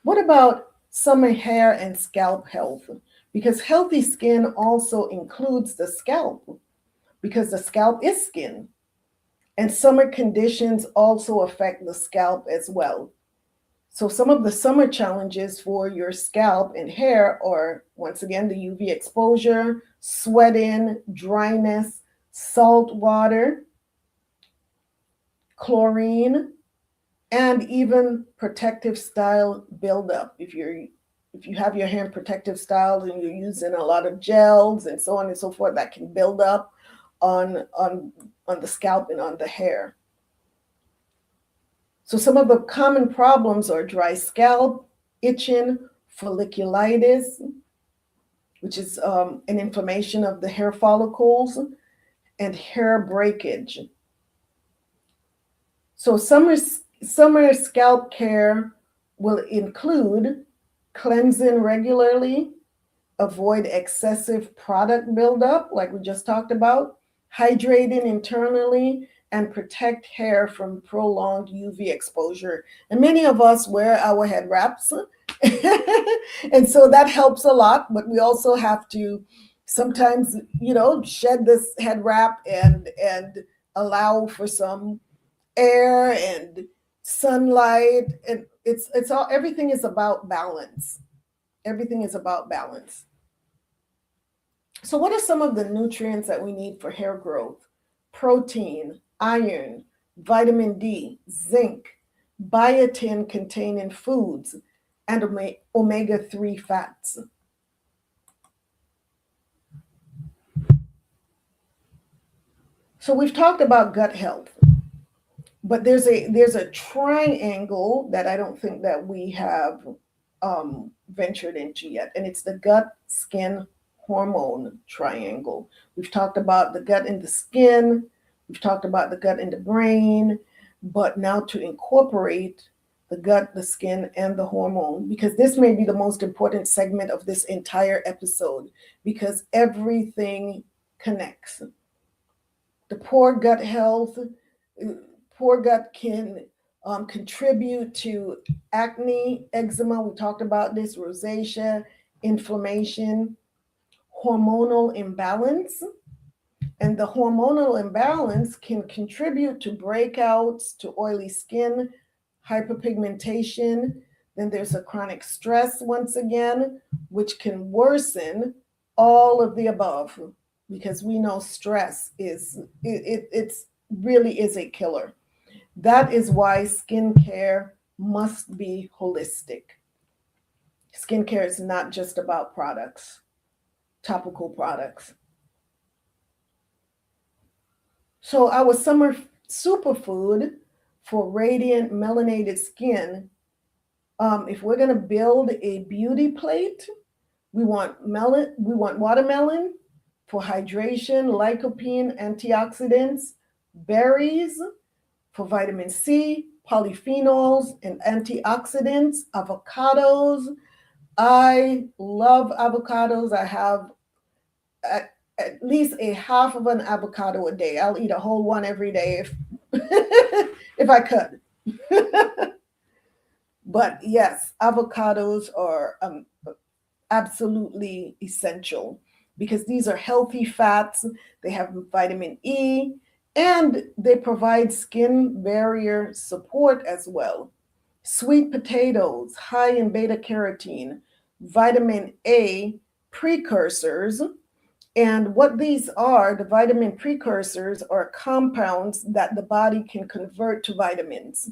S2: What about summer hair and scalp health? Because healthy skin also includes the scalp, because the scalp is skin. And summer conditions also affect the scalp as well. So some of the summer challenges for your scalp and hair are, once again, the UV exposure, sweating, dryness, salt water, chlorine, and even protective style buildup. If you have your hair in protective styles and you're using a lot of gels and so on and so forth, that can build up on the scalp and on the hair. So some of the common problems are dry scalp, itching, folliculitis, which is an inflammation of the hair follicles, and hair breakage. So summer scalp care will include cleansing regularly, avoid excessive product buildup, like we just talked about, hydrating internally, and protect hair from prolonged UV exposure. And many of us wear our head wraps, and so that helps a lot, but we also have to sometimes, shed this head wrap and allow for some air and sunlight. And it's all, everything is about balance. Everything is about balance. So what are some of the nutrients that we need for hair growth? Protein, iron, vitamin D, zinc, biotin containing foods, and omega-3 fats. So we've talked about gut health, but there's a triangle that I don't think that we have ventured into yet, and it's the gut, skin, hormone triangle. We've talked about the gut and the skin, we've talked about the gut and the brain, but now to incorporate the gut, the skin, and the hormone, because this may be the most important segment of this entire episode, because everything connects. The poor gut health, poor gut can contribute to acne, eczema, we talked about this, rosacea, inflammation, hormonal imbalance. And the hormonal imbalance can contribute to breakouts, to oily skin, hyperpigmentation. Then there's a chronic stress once again, which can worsen all of the above, because we know stress it's really is a killer. That is why skincare must be holistic. Skincare is not just about products, topical products. So our summer superfood for radiant melanated skin, if we're going to build a beauty plate, we want watermelon for hydration, lycopene, antioxidants, berries for vitamin C, polyphenols, and antioxidants, avocados. I love avocados. I have at least a half of an avocado a day. I'll eat a whole one every day if I could. But yes, avocados are absolutely essential, because these are healthy fats. They have vitamin E, and they provide skin barrier support as well. Sweet potatoes, high in beta carotene, vitamin A precursors. And what these are, the vitamin precursors, are compounds that the body can convert to vitamins.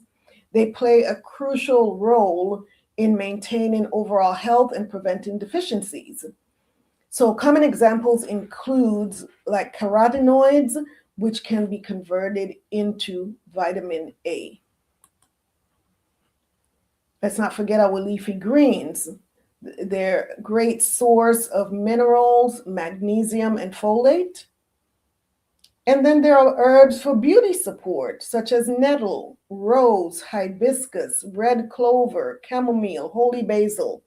S2: They play a crucial role in maintaining overall health and preventing deficiencies. So common examples includes like carotenoids, which can be converted into vitamin A. Let's not forget our leafy greens. They're a great source of minerals, magnesium, and folate. And then there are herbs for beauty support, such as nettle, rose, hibiscus, red clover, chamomile, holy basil.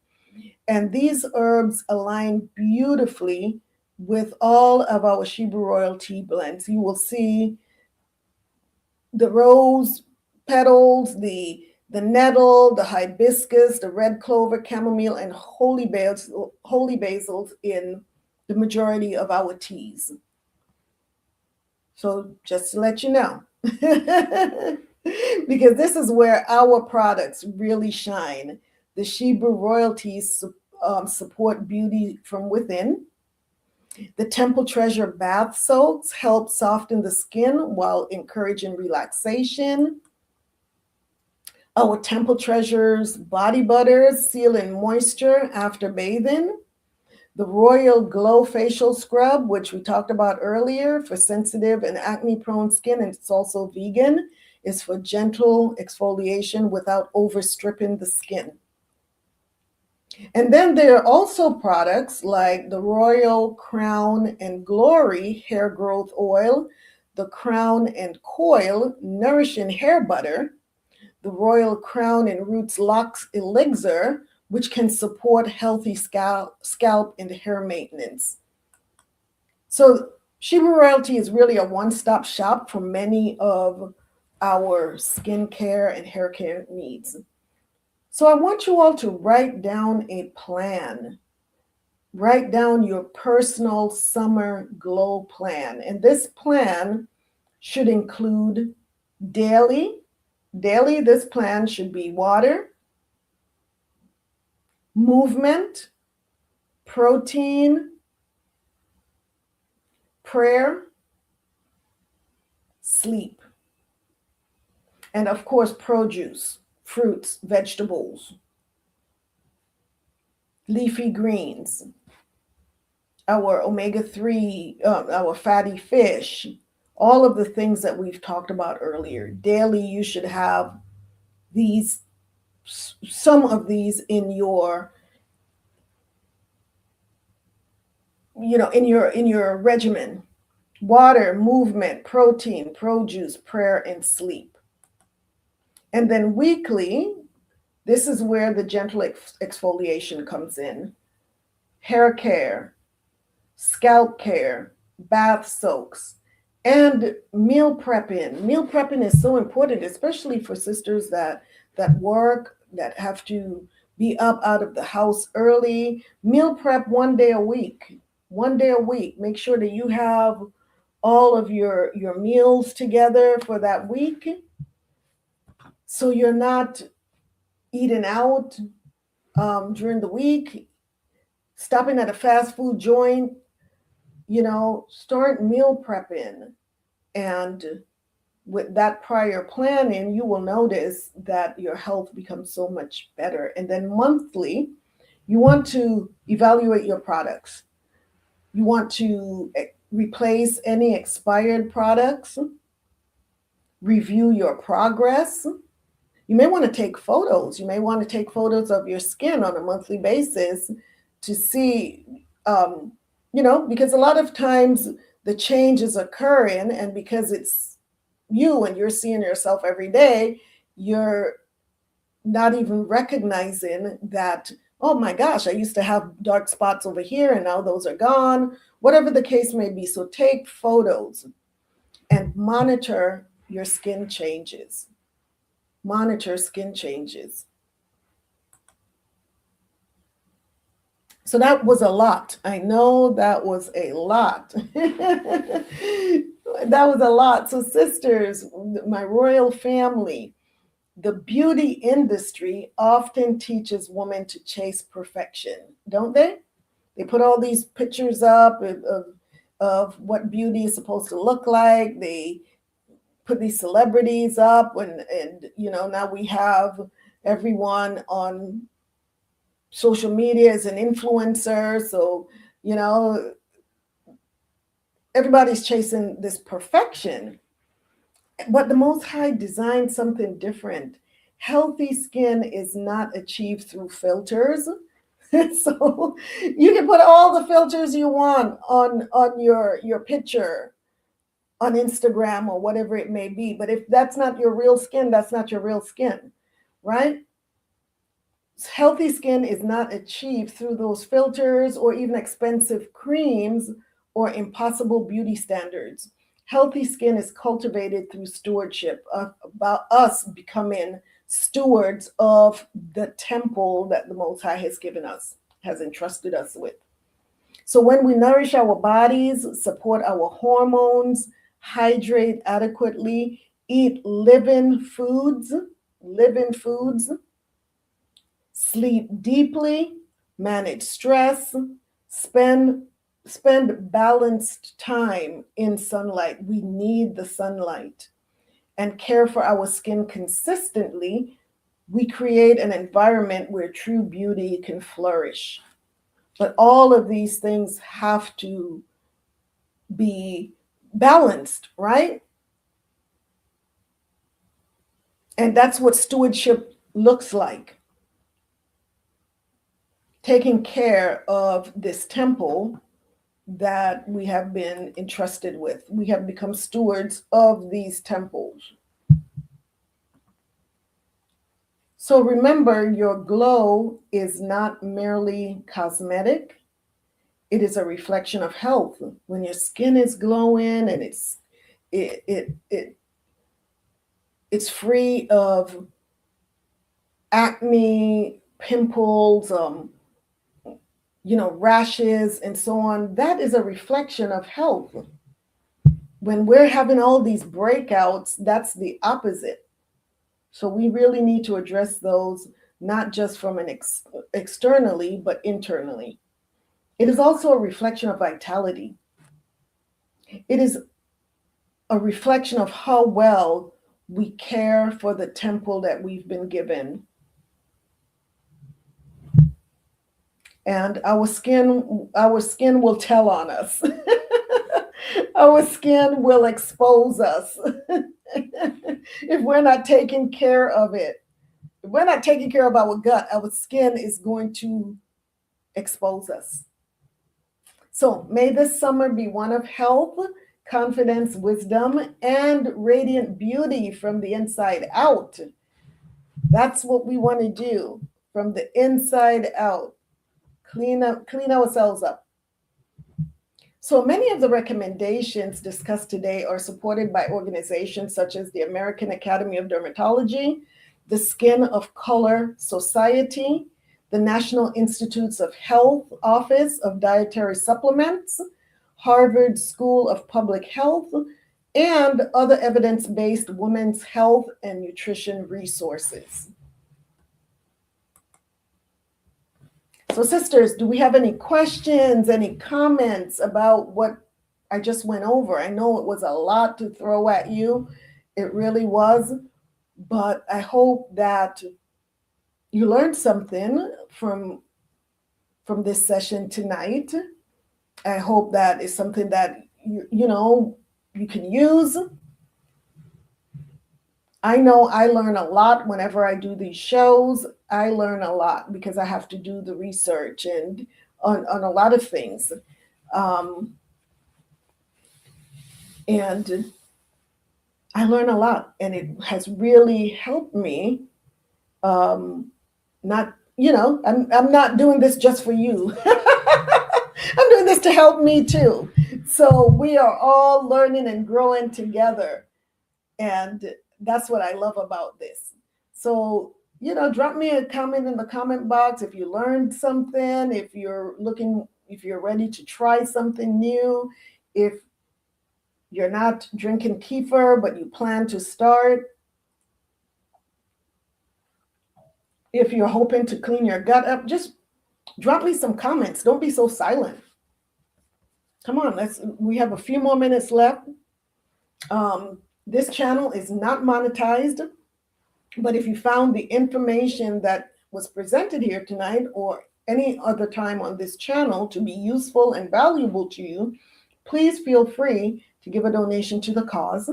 S2: And these herbs align beautifully with all of our Shebrew royal tea blends. You will see the rose petals, the nettle, the hibiscus, the red clover, chamomile, and holy basils in the majority of our teas. So just to let you know, because this is where our products really shine. The Shebrew royalties support beauty from within. The Temple Treasure bath soaks help soften the skin while encouraging relaxation. Our Temple Treasures body butters seal in moisture after bathing. The Royal Glow Facial Scrub, which we talked about earlier, for sensitive and acne-prone skin, and it's also vegan, is for gentle exfoliation without overstripping the skin. And then there are also products like the Royal Crown and Glory Hair Growth Oil, the Crown and Coil Nourishing Hair Butter, the Royal Crown and Roots Locks Elixir, which can support healthy scalp and hair maintenance. So Shebrew Royalty is really a one-stop shop for many of our skincare and hair care needs. So I want you all to write down a plan. Write down your personal summer glow plan. And this plan should include daily, this plan should be water, movement, protein, prayer, sleep, and of course, produce, fruits, vegetables, leafy greens, our omega-3, our fatty fish, all of the things that we've talked about earlier. Daily, you should have some of these in your, in your regimen. Water, movement, protein, produce, prayer, and sleep. And then weekly, this is where the gentle exfoliation comes in. Hair care, scalp care, bath soaks, and meal prepping. Meal prepping is so important, especially for sisters that work, that have to be up out of the house early. Meal prep 1 day a week. 1 day a week. Make sure that you have all of your meals together for that week, so you're not eating out during the week, stopping at a fast food joint. Start meal prepping. And with that prior planning, you will notice that your health becomes so much better. And then monthly, you want to evaluate your products. You want to replace any expired products, review your progress. You may want to take photos. You may want to take photos of your skin on a monthly basis to see, because a lot of times the change is occurring, and because it's you and you're seeing yourself every day, you're not even recognizing that, oh my gosh, I used to have dark spots over here and now those are gone, whatever the case may be. So take photos and monitor your skin changes. Monitor skin changes. So that was a lot. I know that was a lot. That was a lot. So sisters, my royal family, the beauty industry often teaches women to chase perfection, don't they? They put all these pictures up of what beauty is supposed to look like. They put these celebrities up, and now we have everyone on social media as an influencer. So, everybody's chasing this perfection. But the Most High designed something different. Healthy skin is not achieved through filters. So you can put all the filters you want on your picture on Instagram or whatever it may be. But if that's not your real skin, that's not your real skin, right? Healthy skin is not achieved through those filters or even expensive creams or impossible beauty standards. Healthy skin is cultivated through stewardship, about us becoming stewards of the temple that the Most High has given us, has entrusted us with. So when we nourish our bodies, support our hormones, hydrate adequately, eat living foods, sleep deeply, manage stress, spend balanced time in sunlight. We need the sunlight. And care for our skin consistently, we create an environment where true beauty can flourish. But all of these things have to be balanced, right? And that's what stewardship looks like. Taking care of this temple that we have been entrusted with. We have become stewards of these temples. So remember, your glow is not merely cosmetic. It is a reflection of health. When your skin is glowing and it's free of acne, pimples, rashes, and so on, that is a reflection of health. When we're having all these breakouts, that's the opposite. So we really need to address those, not just from an externally, but internally. It is also a reflection of vitality. It is a reflection of how well we care for the temple that we've been given. And our skin will tell on us. Our skin will expose us if we're not taking care of it. If we're not taking care of our gut, our skin is going to expose us. So may this summer be one of health, confidence, wisdom, and radiant beauty from the inside out. That's what we want to do, from the inside out. Clean ourselves up. So many of the recommendations discussed today are supported by organizations such as the American Academy of Dermatology, the Skin of Color Society, the National Institutes of Health Office of Dietary Supplements, Harvard School of Public Health, and other evidence-based women's health and nutrition resources. So sisters, do we have any questions, any comments about what I just went over? I know it was a lot to throw at you. It really was. But I hope that you learned something from this session tonight. I hope that is something that you can use. I know I learn a lot whenever I do these shows. I learn a lot because I have to do the research and on a lot of things. And I learn a lot, and it has really helped me. I'm not doing this just for you. I'm doing this to help me too. So we are all learning and growing together. And that's what I love about this. So, drop me a comment in the comment box if you learned something, if you're ready to try something new, if you're not drinking kefir, but you plan to start, if you're hoping to clean your gut up, just drop me some comments. Don't be so silent. Come on, we have a few more minutes left. This channel is not monetized, but if you found the information that was presented here tonight or any other time on this channel to be useful and valuable to you, please feel free to give a donation to the cause.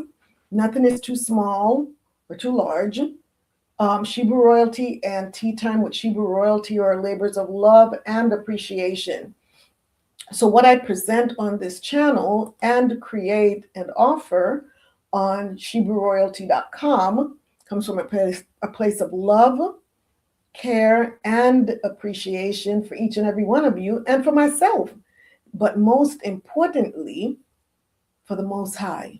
S2: Nothing is too small or too large. Shebrew Royalty and Tea Time with Shebrew Royalty are labors of love and appreciation. So what I present on this channel and create and offer on ShebrewRoyalty.com comes from a place of love, care, and appreciation for each and every one of you and for myself. But most importantly, for the Most High.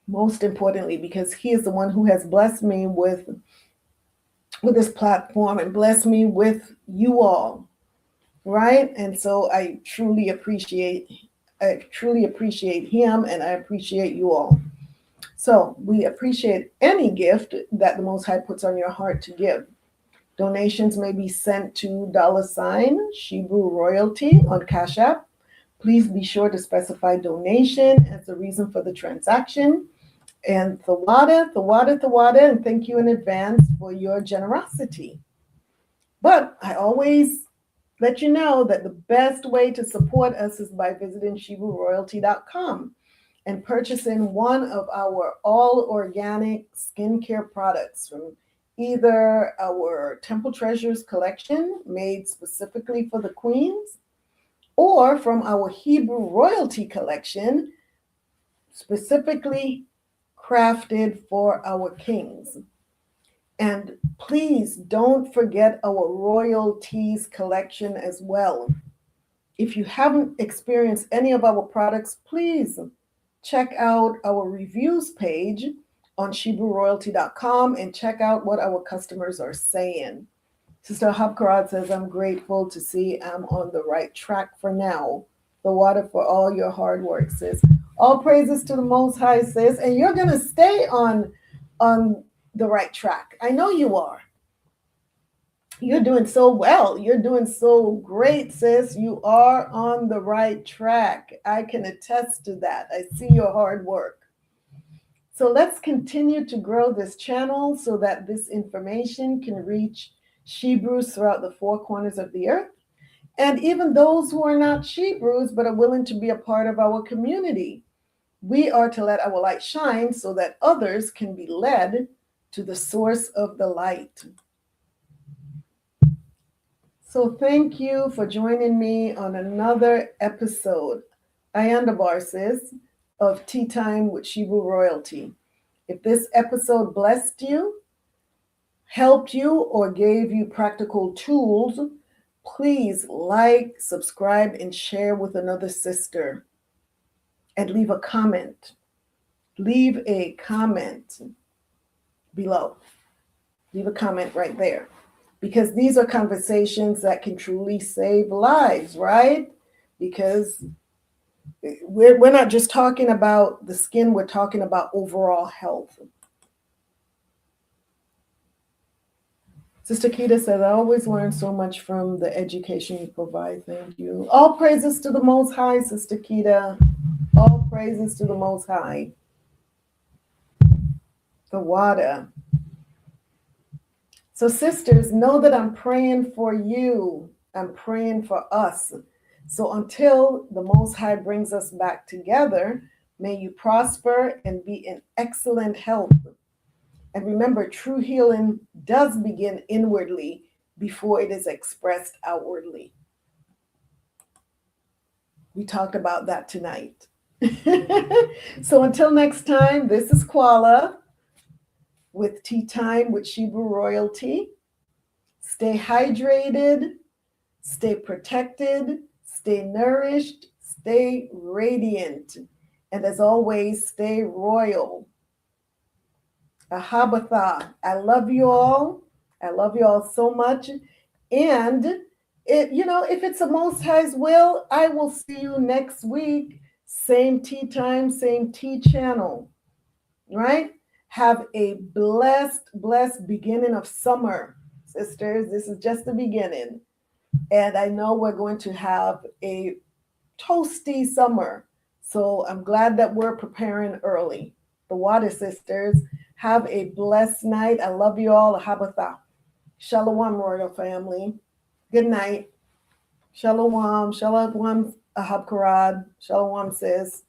S2: Most importantly, because He is the one who has blessed me with this platform and blessed me with you all, right? And so I truly appreciate Him, and I appreciate you all. So we appreciate any gift that the Most High puts on your heart to give. Donations may be sent to $ Shebrew Royalty on Cash App. Please be sure to specify donation as the reason for the transaction. And Thawada, and thank you in advance for your generosity. But I always let you know that the best way to support us is by visiting ShebrewRoyalty.com and purchasing one of our all organic skincare products from either our Temple Treasures collection made specifically for the queens, or from our Hebrew Royalty collection specifically crafted for our kings. And please don't forget our royalties collection as well. If you haven't experienced any of our products, please check out our reviews page on ShebrewRoyalty.com and check out what our customers are saying. Sister Habkarad says, I'm grateful to see I'm on the right track for now. The water for all your hard work, sis. All praises to the Most High, sis. And you're going to stay on the right track. I know you are. You're doing so well. You're doing so great, sis. You are on the right track. I can attest to that. I see your hard work. So let's continue to grow this channel so that this information can reach Shebrews throughout the four corners of the earth, and even those who are not Shebrews but are willing to be a part of our community. We are to let our light shine so that others can be led to the source of the light. So thank you for joining me on another episode, Ayandabar, sis, of Tea Time with Shebrew Royalty. If this episode blessed you, helped you, or gave you practical tools, please like, subscribe, and share with another sister. And leave a comment. Leave a comment below. Leave a comment right there. Because these are conversations that can truly save lives, right? Because we're not just talking about the skin, we're talking about overall health. Sister Keita says, I always learn so much from the education you provide. Thank you. All praises to the Most High, Sister Keita. All praises to the Most High. The water. So sisters, know that I'm praying for you. I'm praying for us. So until the Most High brings us back together, may you prosper and be in excellent health. And remember, true healing does begin inwardly before it is expressed outwardly. We talked about that tonight. So until next time, this is Kuala with Tea Time with Shebrew Royalty. Stay hydrated, stay protected, stay nourished, stay radiant. And as always, stay royal. Ahabatha. I love you all. I love you all so much. And if it's the Most High's will, I will see you next week. Same tea time, same tea channel. Right? Have a blessed beginning of summer, sisters. This is just the beginning. And I know we're going to have a toasty summer. So I'm glad that we're preparing early. The water sisters, have a blessed night. I love you all. Habatha. Shalom, royal family. Good night. Shalom. Shalom, Ahabkarad. Shalom, sis.